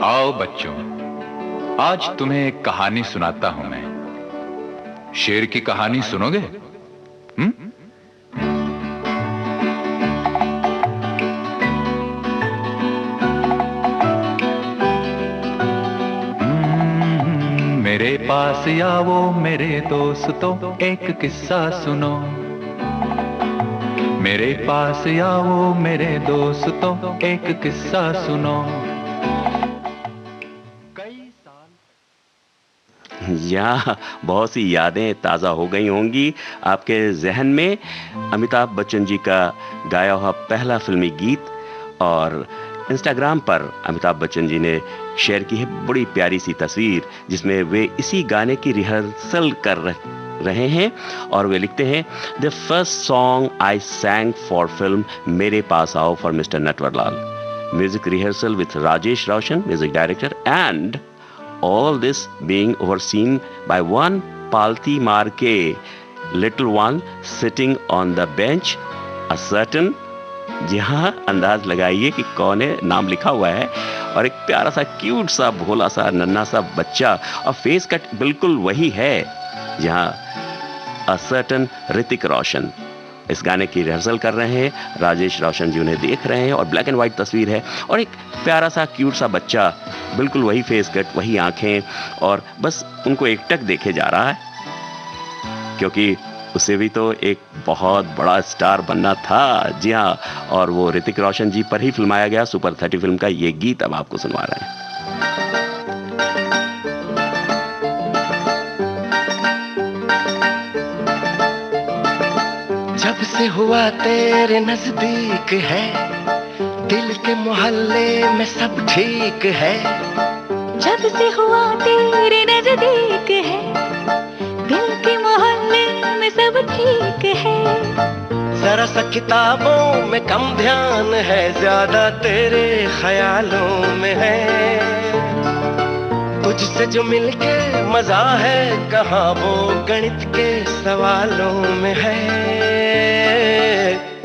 आओ बच्चों, आज तुम्हें एक कहानी सुनाता हूं मैं। शेर की कहानी सुनोगे? मेरे पास आओ मेरे दोस्तों, एक किस्सा सुनो। मेरे पास आओ मेरे दोस्तों, एक किस्सा सुनो। या बहुत सी यादें ताज़ा हो गई होंगी आपके जहन में। अमिताभ बच्चन जी का गाया हुआ पहला फिल्मी गीत, और इंस्टाग्राम पर अमिताभ बच्चन जी ने शेयर की है बड़ी प्यारी सी तस्वीर, जिसमें वे इसी गाने की रिहर्सल कर रहे हैं और वे लिखते हैं the first song I सैंग for film मेरे पास आओ for mister Natwarlal. Music rehearsal with Rajesh Roshan, music director, and all this being overseen by one Palti Marke, little one sitting on the bench, a certain, जी हाँ, अंदाज लगाइए कि कौन है, नाम लिखा हुआ है, और एक प्यारा सा क्यूट सा भोला सा नन्हा सा बच्चा, और फेस कट बिल्कुल वही है, जहाँ a certain ऋतिक रोशन इस गाने की रिहर्सल कर रहे हैं. राजेश रोशन जी उन्हें देख रहे हैं और ब्लैक एंड व्हाइट तस्वीर है और एक प्यारा सा क्यूट सा बच्चा, बिल्कुल वही फेस कट, वही आंखें, और बस उनको एकटक देखे जा रहा है, क्योंकि उसे भी तो एक बहुत बड़ा स्टार बनना था. जी हाँ, और वो ऋतिक रोशन जी पर ही फिल्माया गया सुपर 30 फिल्म का ये गीत अब आपको सुनवा रहे हैं. जब से हुआ तेरे नजदीक है, दिल के मोहल्ले में सब ठीक है. जब से हुआ तेरे नजदीक है, दिल के मोहल्ले में सब ठीक है. जरा सा किताबों में कम ध्यान है, ज्यादा तेरे ख्यालों में है. तुझसे जो मिलके मजा है, कहाँ वो गणित के सवालों में है.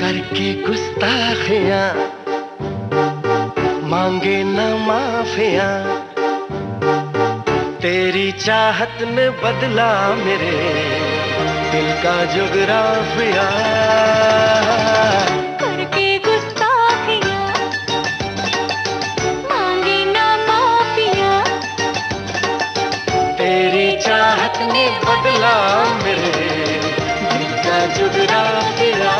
करके गुस्ताखियां मांगे न माफियां, तेरी चाहत ने बदला मेरे दिल का जुगराफिया. करके गुस्ताखियां मांगे ना माफिया, तेरी चाहत ने बदला मेरे दिल का जुगराफिया.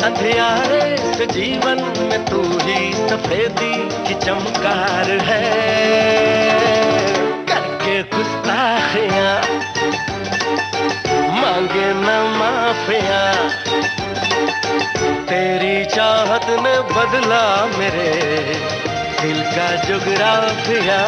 अंधियारे से जीवन में तू ही सफेदी की चमकार है. करके गुस्ताखियां मांगे न माफिया, तेरी चाहत ने बदला मेरे दिल का जुगराफिया.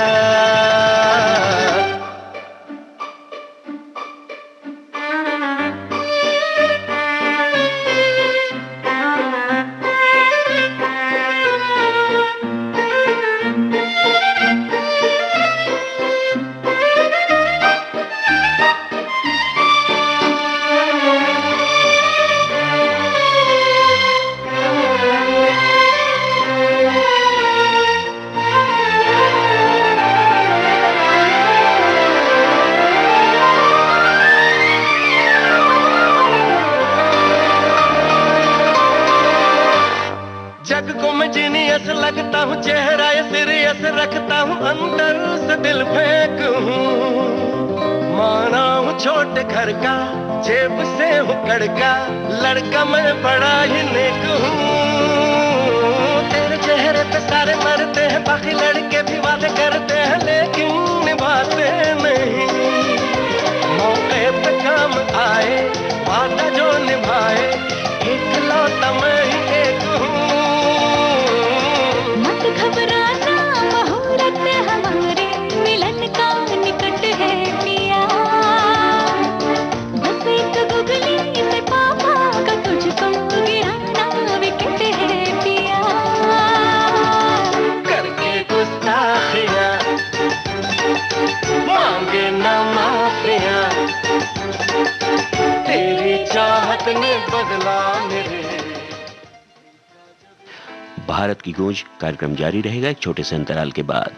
जग को मैं जीनियस लगता हूँ, चेहरा ये सीरियस रखता हूँ, अंदर से दिल फेंक हूँ. माना हूँ छोटे घर का, जेब से हूँ कड़का, लड़का मैं बड़ा ही नेक हूँ. तेरे चेहरे पे सारे मरते हैं, बाकी लड़के भी वादे करते हैं, लेकिन निभाते नहीं. मौके पे काम आए, वादा जो निभाए, इकलौता मैं ही एक हूँ. घबराना मुहूर्त हमारे मिलन का निकट है पिया. किसने बदला मेरे। भारत की गूंज कार्यक्रम जारी रहेगा एक छोटे से अंतराल के बाद।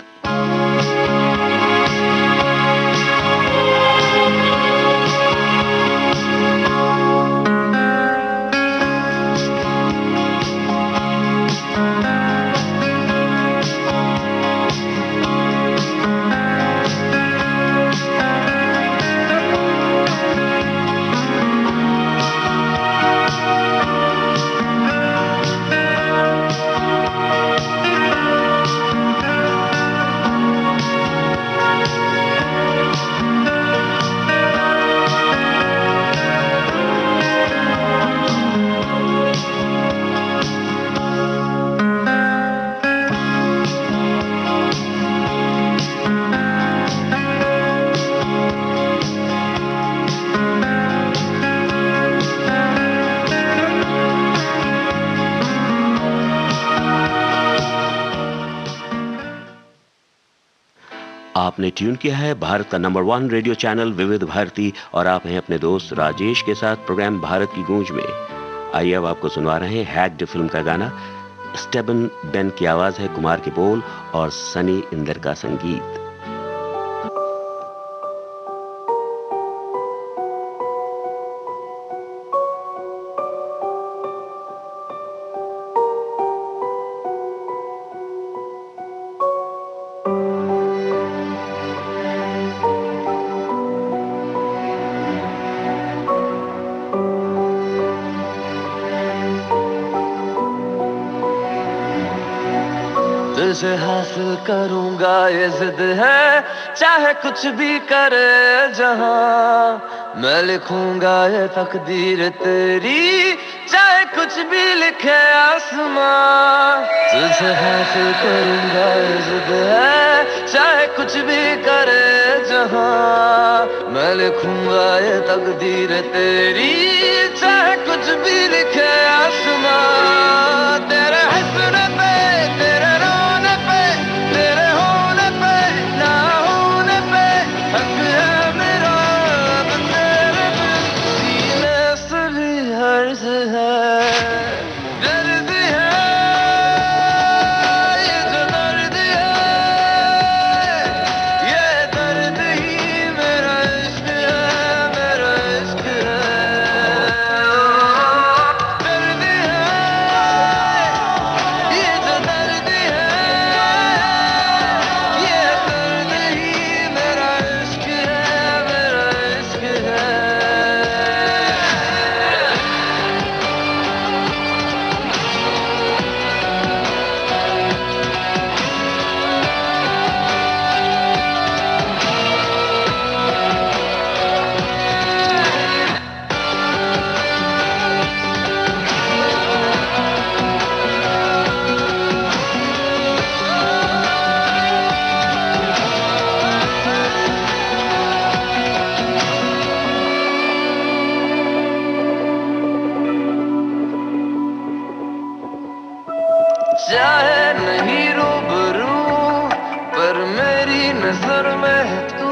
आपने ट्यून किया है भारत का नंबर 1 रेडियो चैनल विविध भारती और आप हैं अपने दोस्त राजेश के साथ प्रोग्राम भारत की गूंज में। आइए अब आपको सुनवा रहे हैं हैक्ड फिल्म का गाना। स्टेबन बेन की आवाज है, कुमार के बोल और सनी इंदर का संगीत। तुझे हासिल करूंगा ये जिद है, चाहे कुछ भी करे जहां। मैं लिखूंगा ये तकदीर तेरी, चाहे कुछ भी लिखे आसमां। तुझे हासिल करूंगा ये जिद है, चाहे कुछ भी करे जहां। मैं लिखूंगा ये तकदीर तेरी, चाहे कुछ भी लिखे आसमां। तेरे हंसने पे, तेरे रोने पे, तेरे होने पे, ना होने पे हक है मेरा। तेरे बिन सीने से भी हर्ज है, दर्द है ये जो दर्द है, ये दर्द ही मेरा इश्क है, मेरा इश्क है। दर्द है ये जो दर्द है, ये दर्द ही मेरा इश्क है, मेरा इश्क है। चाहे नहीं रूबरू पर मेरी नजर में है तू।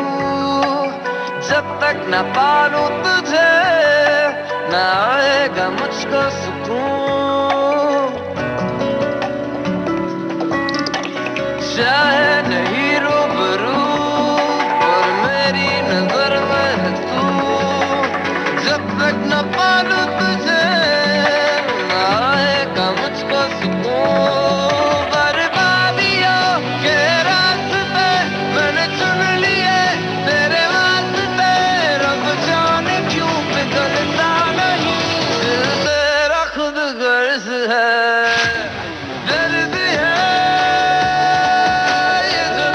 जब तक न पालूं तुझे न आएगा मुझको सुकून। चाहे नहीं रूबरू पर मेरी नजर में है तू। जब तक न पालूं तुझे न आएगा मुझको सुकून। बर्बादियों के रास्ते मैंने चुन लिए तेरे वास्ते, रब जाने क्यों पिघलता नहीं दिल तेरा खुद गर्ज है। दर्द है ये जो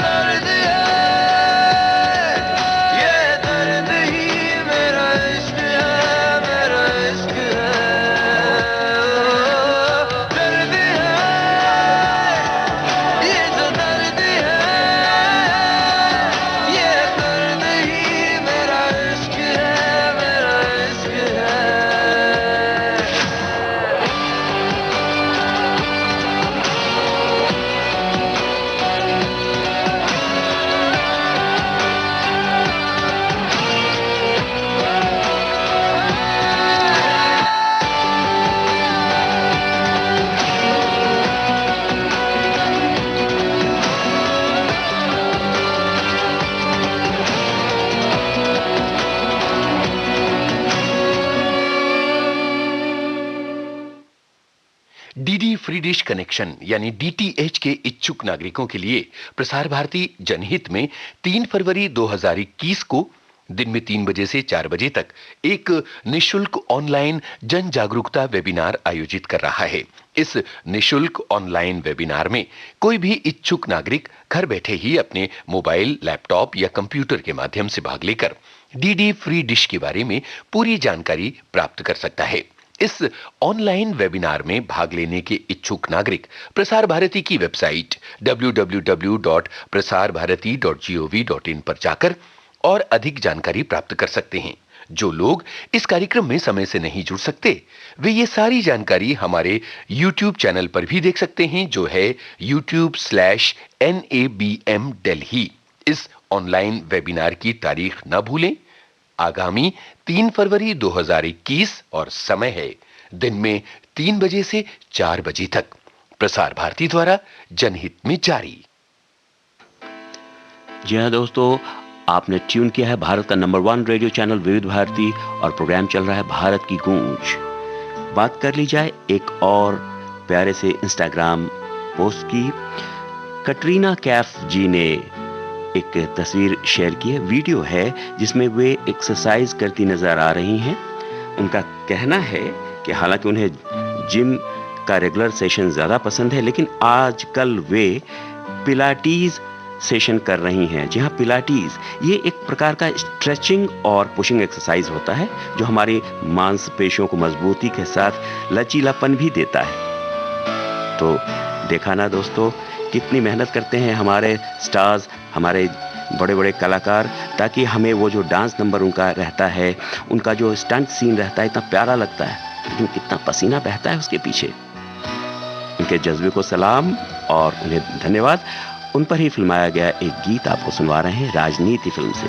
डिश कनेक्शन यानी डीटीएच के इच्छुक नागरिकों के लिए प्रसार भारती जनहित में 3 फरवरी 2021 को दिन में 3 बजे से 4 बजे तक एक निशुल्क ऑनलाइन जन जागरूकता वेबिनार आयोजित कर रहा है। इस निशुल्क ऑनलाइन वेबिनार में कोई भी इच्छुक नागरिक घर बैठे ही अपने मोबाइल, लैपटॉप या कंप्यूटर के माध्यम से भाग लेकर डीडी फ्री डिश के बारे में पूरी जानकारी प्राप्त कर सकता है। इस ऑनलाइन वेबिनार में भाग लेने के इच्छुक नागरिक प्रसार भारती की वेबसाइट www.prasarbharati.gov.in पर जाकर और अधिक जानकारी प्राप्त कर सकते हैं। जो लोग इस कार्यक्रम में समय से नहीं जुड़ सकते, वे ये सारी जानकारी हमारे YouTube चैनल पर भी देख सकते हैं, जो है youtube/NABM Delhi। इस ऑनलाइन वेबिनार की तारीख न भूलें, आगामी 3 फरवरी 2021 और समय है दिन में 3 बजे से 4 बजे तक। प्रसार भारती द्वारा जनहित में जारी। जी हाँ दोस्तों, आपने ट्यून किया है भारत का नंबर 1 रेडियो चैनल विविध भारती और प्रोग्राम चल रहा है भारत की गूंज। बात कर ली जाए एक और प्यारे से इंस्टाग्राम पोस्ट की। कटरीना कैफ जी ने एक तस्वीर शेयर की है, वीडियो है जिसमें वे एक्सरसाइज करती नजर आ रही हैं। उनका कहना है कि हालांकि उन्हें जिम का रेगुलर सेशन ज्यादा पसंद है, लेकिन आजकल वे पिलाटीज सेशन कर रही हैं। जी हाँ, पिलाटीज ये एक प्रकार का स्ट्रेचिंग और पुशिंग एक्सरसाइज होता है जो हमारी मांसपेशियों को मजबूती के साथ लचीलापन भी देता है। तो देखा ना दोस्तों, कितनी मेहनत करते हैं हमारे स्टार्स, हमारे बड़े बड़े कलाकार, ताकि हमें वो जो डांस नंबर उनका रहता है, उनका जो स्टंट सीन रहता है, इतना प्यारा लगता है, लेकिन कितना पसीना बहता है उसके पीछे। उनके जज्बे को सलाम और उन्हें धन्यवाद। उन पर ही फिल्माया गया एक गीत आपको सुनवा रहे हैं राजनीति फिल्म से।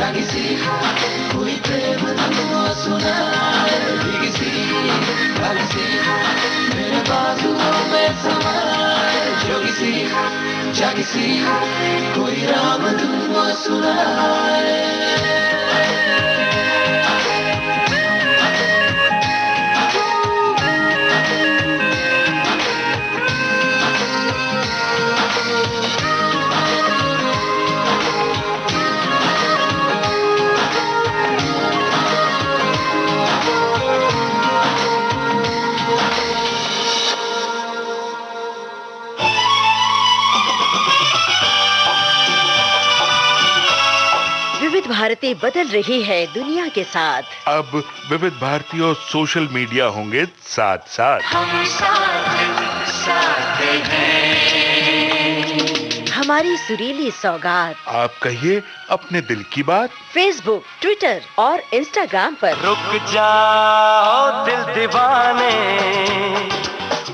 जागिसी कोई प्रेम धुन सुनाए भीगिसी जागिसी मेरे बाजुओं में समाए जोगिसी जागिसी कोई राम धुन सुनाए विविध भारती बदल रही है दुनिया के साथ। अब विविध भारती और सोशल मीडिया होंगे साथ साथ। हम साथ हैं। हमारी सुरीली सौगात आप कहिए अपने दिल की बात। फेसबुक, ट्विटर और इंस्टाग्राम पर। रुक जाओ दिल दीवाने,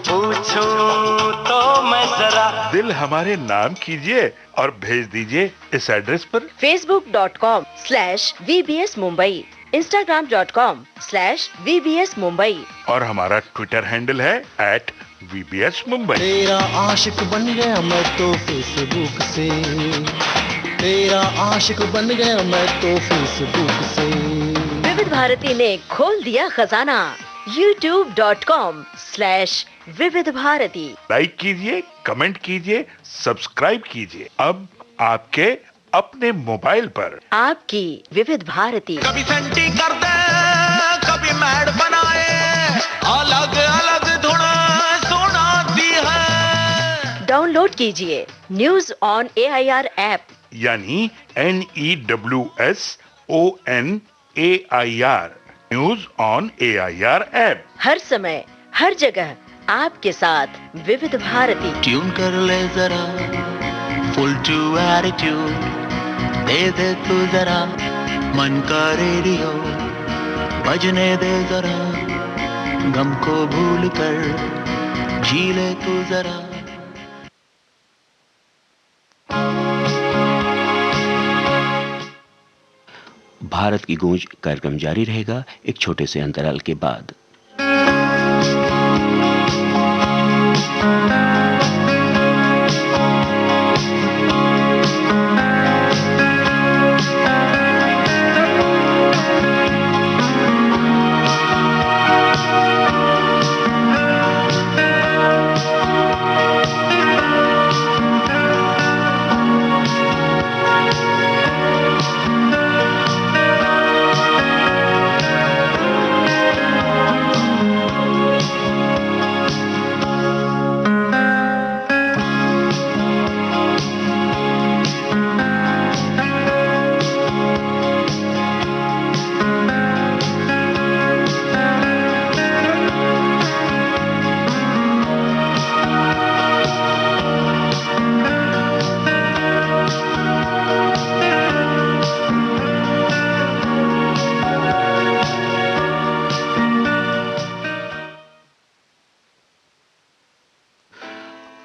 पूछूं तो मैं जरा। दिल हमारे नाम कीजिए और भेज दीजिए इस एड्रेस पर। facebook.com/VBS Mumbai, Instagram.com/VBS Mumbai और हमारा ट्विटर हैंडल है @VBS Mumbai। तेरा आशिक बन गया मैं तो फेसबुक से, तेरा आशिक बन गया मैं तो फेसबुक से। विविध भारती ने खोल दिया खजाना। youtube.com/विविध भारती। लाइक कीजिए, कमेंट कीजिए, सब्सक्राइब कीजिए। अब आपके अपने मोबाइल पर आपकी विविध भारती। कभी सेंटी कर दे, कभी मैड बनाए, अलग अलग धुन सुनाती है। डाउनलोड कीजिए न्यूज ऑन AIR ऐप, यानी NEWSONAIR news on AIR app. हर समय हर जगह आपके साथ विविध भारती। ट्यून कर ले जरा फुल टू एटीट्यूड, दे दे तू जरा मन का रेडियो, बजने दे जरा गम को भूल कर, जी ले तू जरा। भारत की गूंज कार्यक्रम जारी रहेगा एक छोटे से अंतराल के बाद।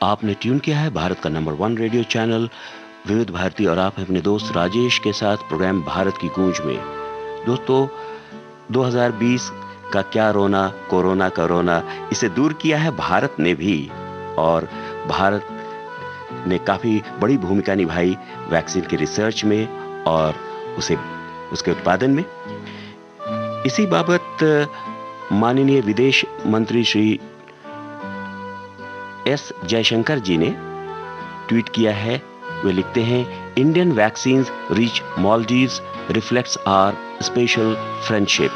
आपने ट्यून किया है भारत का नंबर 1 रेडियो चैनल विविध भारती और आप हैं अपने दोस्त राजेश के साथ प्रोग्राम भारत की गूंज में। दोस्तों, 2020 का क्या रोना, कोरोना का रोना, इसे दूर किया है भारत ने भी, और भारत ने काफी बड़ी भूमिका निभाई वैक्सीन के रिसर्च में और उसके उत्पादन में। इसी बाबत माननीय विदेश मंत्री श्री S जयशंकर जी ने ट्वीट किया है। वे लिखते हैं, Indian vaccines reach Maldives reflects our special friendship.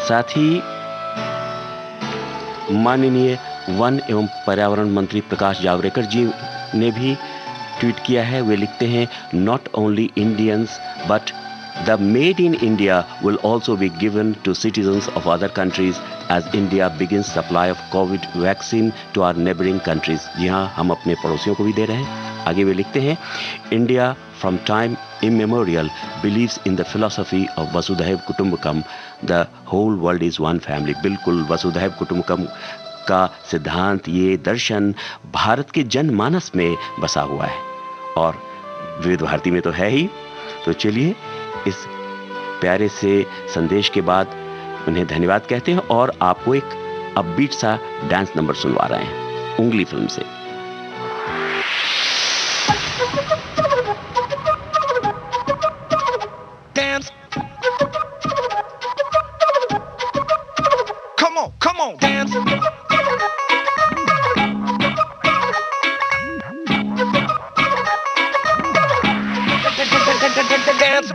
साथ ही माननीय वन एवं पर्यावरण मंत्री प्रकाश जावड़ेकर जी ने भी ट्वीट किया है। वे लिखते हैं, not only Indians but the Made in India will also be given to citizens of other countries as India begins supply of COVID vaccine to our neighboring countries। जी हाँ, हम अपने पड़ोसियों को भी दे रहे हैं। आगे वे लिखते हैं, India from time immemorial believes in the philosophy of Vasudhaiv Kutumbakam, the whole world is one family। बिल्कुल वसुधैव कुटुंबकम का सिद्धांत, ये दर्शन भारत के जनमानस में बसा हुआ है और विविध भारती में तो है ही। तो चलिए इस प्यारे से संदेश के बाद उन्हें धन्यवाद कहते हैं और आपको एक अपबीट सा डांस नंबर सुनवा रहे हैं उंगली फिल्म से। Dance. Come on, dance. Dance.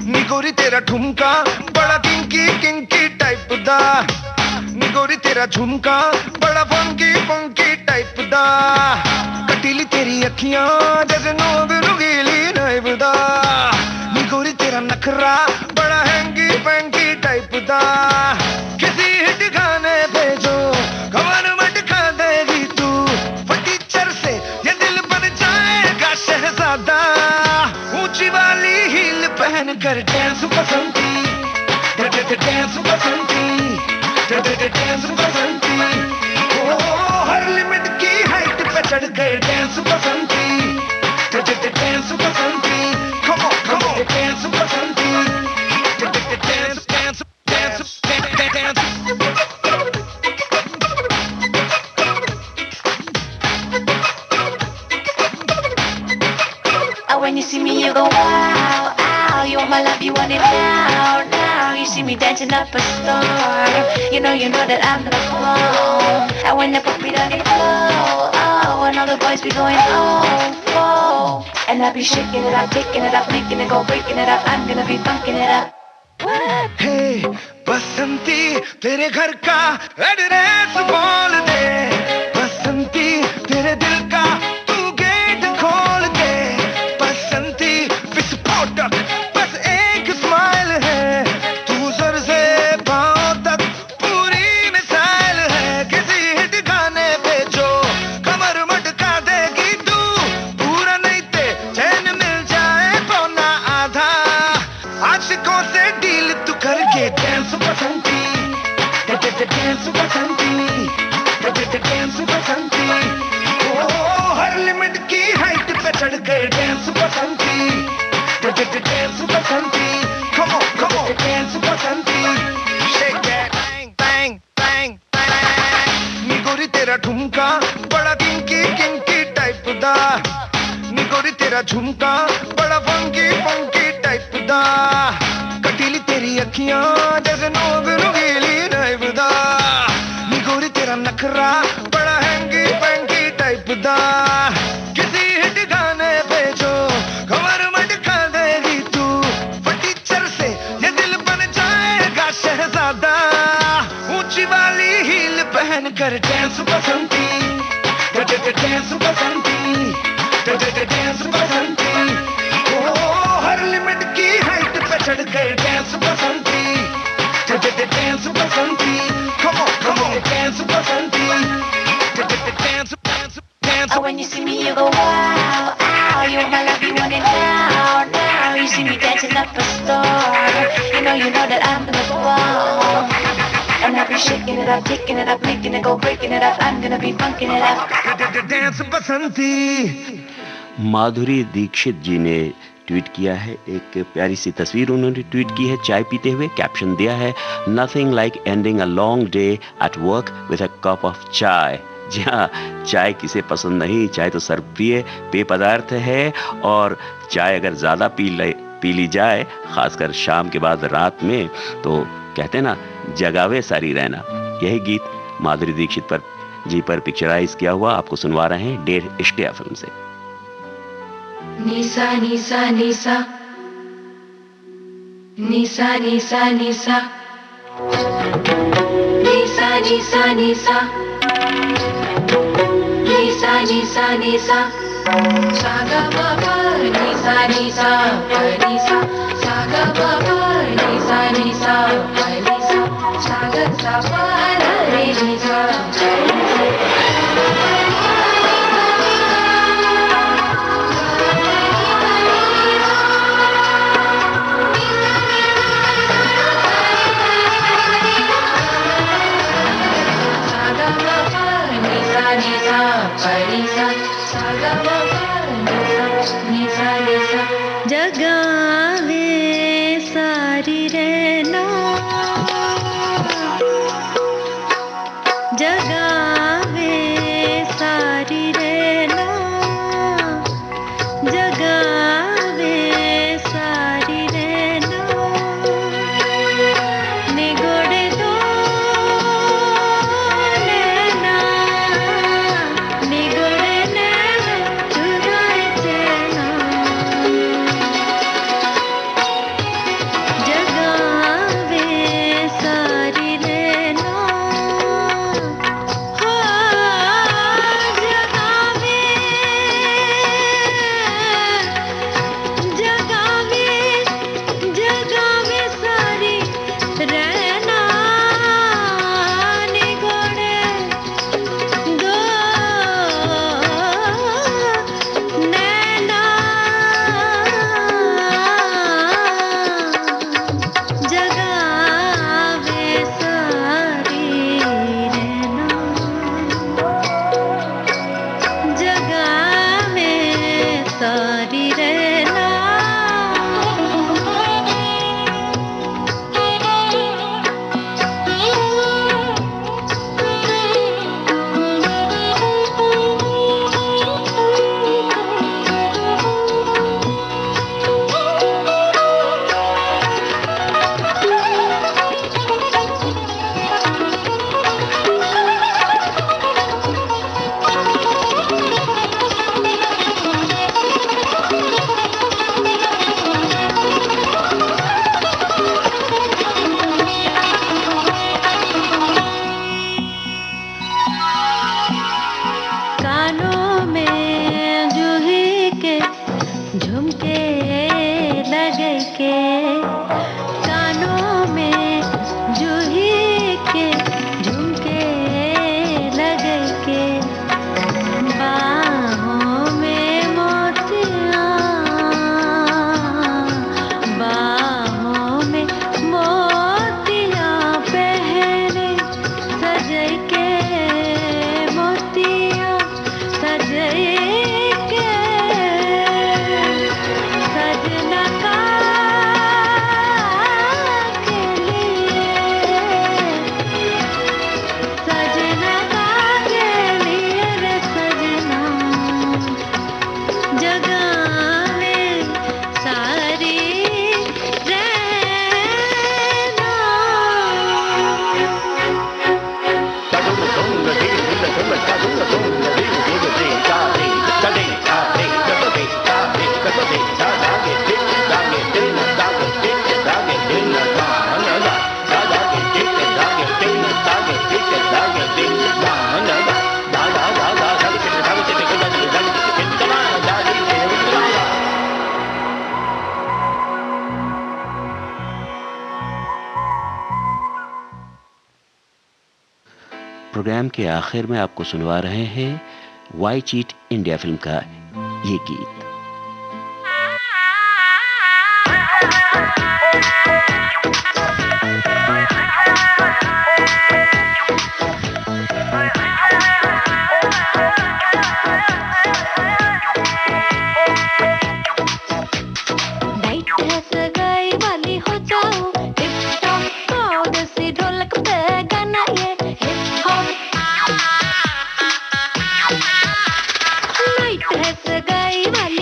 निगोरी तेरा ठुमका बड़ा किंकी किंकी टाइप दा, निगोरी तेरा झुमका बड़ा फंकी फंकी टाइप दा, कटीली तेरी अखियां जैसे नोग नुगीली नाइब दा, निगोरी तेरा नखरा बड़ा हैंगी फैंकी टाइप दा, किसी हिट गाने पे जो कमर मटका देगी तू, फटीचर से ये दिल बन जाएगा शहजादा, ऊंची वाली हील पहन कर डांस बसंती, डांस बसंती, डांस बसंती, ओ हर लिमिट की हाइट पे चढ़ गए dance Basanti, dance Basanti, come on, dance Basanti, dance dance dance dance. When you see me, you go wow, ow. You want my love, you want it now, now. You see me dancing up a storm. You know that I'm gonna flow. And when the puppy done it flow, oh, and all the boys be going oh, oh. And I be shaking it up, taking it up, making it go, breaking it up. I'm gonna be funking it up. Hey, बसंती तेरे घर का address बोल दे, बसंती तेरे दिल का तू gate खोल दे, बसंती विस्फोटक बस एक स्माइल है, तू सर से पांव तक पूरी मिसाइल है, किसी हिट गाने पे जो कमर मटका देगी तू, पूरा नहीं ते चैन मिल जाए पौना आधा, आशिकों से डील तू करके डांस बसंती, डांस बसंती, डांस बसंती, ओ हर लिमिट की हाइट पे चढ़ गए dance Basanti, dance Basanti, come on, dance Basanti, shake that, bang bang bang bang, निगोरी तेरा ठुमका बड़ा किंकी किंकी टाइप दा, निगोरी तेरा झुमका बड़ा फंकी फंकी टाइप दा, कटीली तेरी अखियां जैसे नोग नुगीली नाइब दा, निगोरी तेरा नखरा बड़ा हैंगी फैंकी टाइप दा, किसी हिट गाने पे जो कमर मटका देगी तू, फटीचर से ये दिल बन जाएगा शहजादा, ऊंची वाली हील पहन कर डांस बसंती, डांस बसंती, डांस बसंती, ओ हर लिमिट की हाइट पे चढ़ गए dance Basanti, dance Basanti, come on, dance Basanti, dance dance dance. Oh, when you see me, you go wow, ow. You want my love, you want it now, now. You see me dancing up a storm. You know that I'm gonna flow. And I'll be shaking it up, taking it up, making it go, breaking it up. I'm gonna be funking it up. Dance Basanti. Madhuri Dixit ji ने tweet किया है, एक प्यारी सी तस्वीर उन्होंने tweet की है चाय पीते हुए, कैप्शन दिया है nothing like ending a long day at work with a cup of चाय। जी हाँ, चाय किसे पसंद नहीं, चाय तो सर्वप्रिय पेय पदार्थ है और चाय अगर ज़्यादा पी ली जाए, खासकर शाम के बाद रात में, तो कहते हैं ना जगावे सारी रहना। यही गीत माधुरी दीक्षित पर पिक्चराइज किया हुआ आपको सुनवा रहे हैं डेढ़ इश्किया फिल्म से। Nisa, Nisa, Nisa, Nisa, Nisa, Nisa, Nisa, Nisa, Nisa, Nisa, Nisa, Nisa, Saga Baba, Nisa, Nisa, Nisa, Saga Baba, Nisa, Nisa, Nisa, Saga Sapa, Nisa, ni sa pa ni sa sa ga ma pa ni sa जगावे सारी रहना जगावे सारी रहना जगावे सारी रहना निगोड़े दो नैना निगोड़े नैना चुराए चैना जगावे सारी रहना हो जगावे जगावे जगावे सारी रहना निगोड़े दो नैना जगावे सारी रहना जगावे सारी रहना कानों में जूही के झुमके लगे के कानों में जूही के झुमके लगे के बाहों में मोतियां बाहों में मोतियां पहने सजे के मोतियां सजे के सजना का के लिए सजना का के लिए रे सजना जगावे सारी प्रोग्राम के आखिर में आपको सुनवा रहे हैं वाई चीट इंडिया फिल्म का ये गीत। नाइट है सगाई वाली हो जाओ टिप टॉप आओ देसी ढोलक पे गाना ये हिप हॉप नाइट है सगाई वाली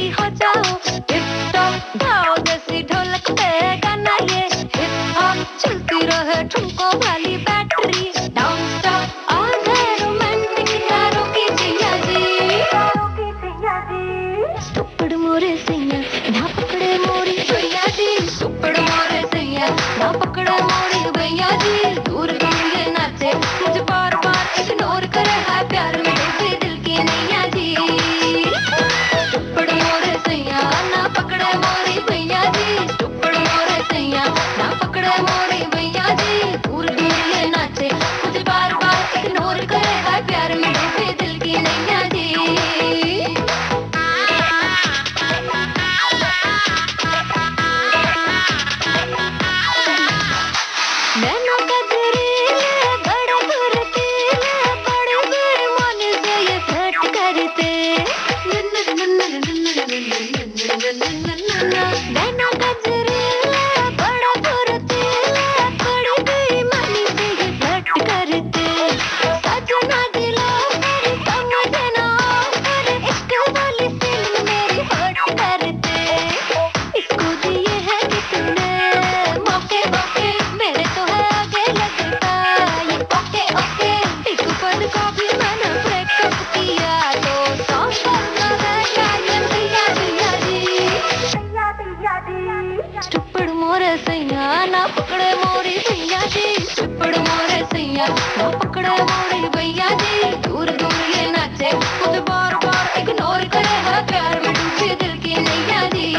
सैया ना पकड़े मोरे भैया जी दूर दूर ये नाचे मुझे बार बार इग्नोर करे है प्यार में डूबी दिल की नैया जी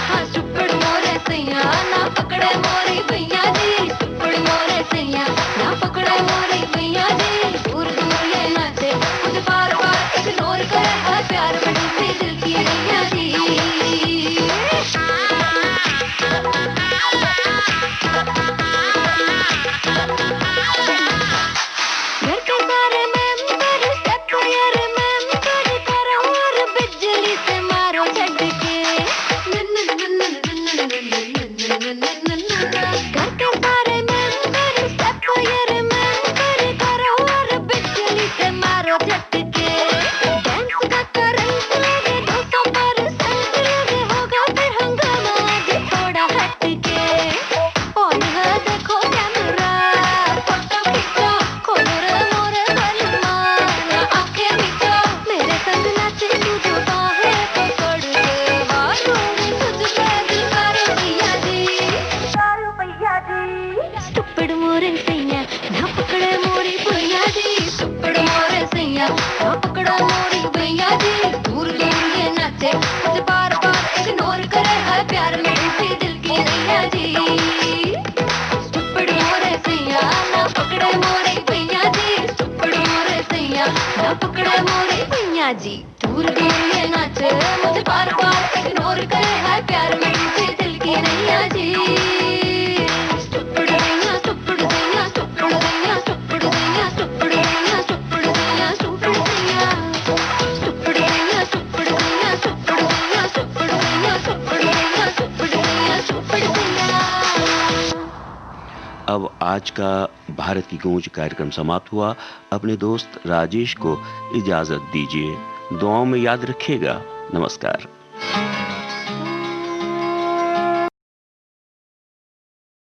हाँ सुपड़ मोरे सैया ना पकड़े मोरे भैया जी सुपड़ मोरे सैया ना पकड़े मोरे भैया जी दूर दूर ये नाचे मुझे बार बार इग्नोर करे है प्यार में डूबी दिल की नैया जी घर के सारे मेंबर सब यार मेंबर करो और बिजली से मारो झटके घर के सारे मेंबर सब यार मेंबर करो और बिजली से मारो झटके डांस का करंट लगे 200% लगे होगा फिर हंगामा आज थोड़ा हटके ऑन है देखो कैमरा फोटो खींचो खोलो रे मोरे बलमा ना आंखें मीचो मेरे संग नाचे तू जो बाहें पकड़ के मारो तुझ पे दिल करो भैया जी स्टूपिड मोरे सैया ना पकड़े मोरी भैया जी स्टूपिड मोरे सैया ना पकड़ो मोरी भैया जी दूर दूर ये नाचे मुझे बार बार इग्नोर करे है प्यार में डूबी दिल की नैया जी स्टूपिड मोरे सैया ना पकड़े मोरे भैया जी स्टूपिड मोरे सैया ना पकड़े मोरे भैया जी दूर दूर ये नाचे मुझे बार बार इग्नोर करे है प्यार में डूबी दिल की नैया जी स्टूपिड सैया स्टूपिड सैया स्टूपिड सैया स्टूपिड सैया स्टूपिड सैया स्टूपिड सैया स्टूपिड सैया स्टूपिड सैया स्टूपिड सैया स्टूपिड सैया स्टूपिड सैया स्टूपिड सैया स्टूपिड सैया स्टूपिड सैया अब आज का भारत की गूंज कार्यक्रम समाप्त हुआ। अपने दोस्त राजेश को इजाजत दीजिए। दुआओं में याद रखिएगा। नमस्कार।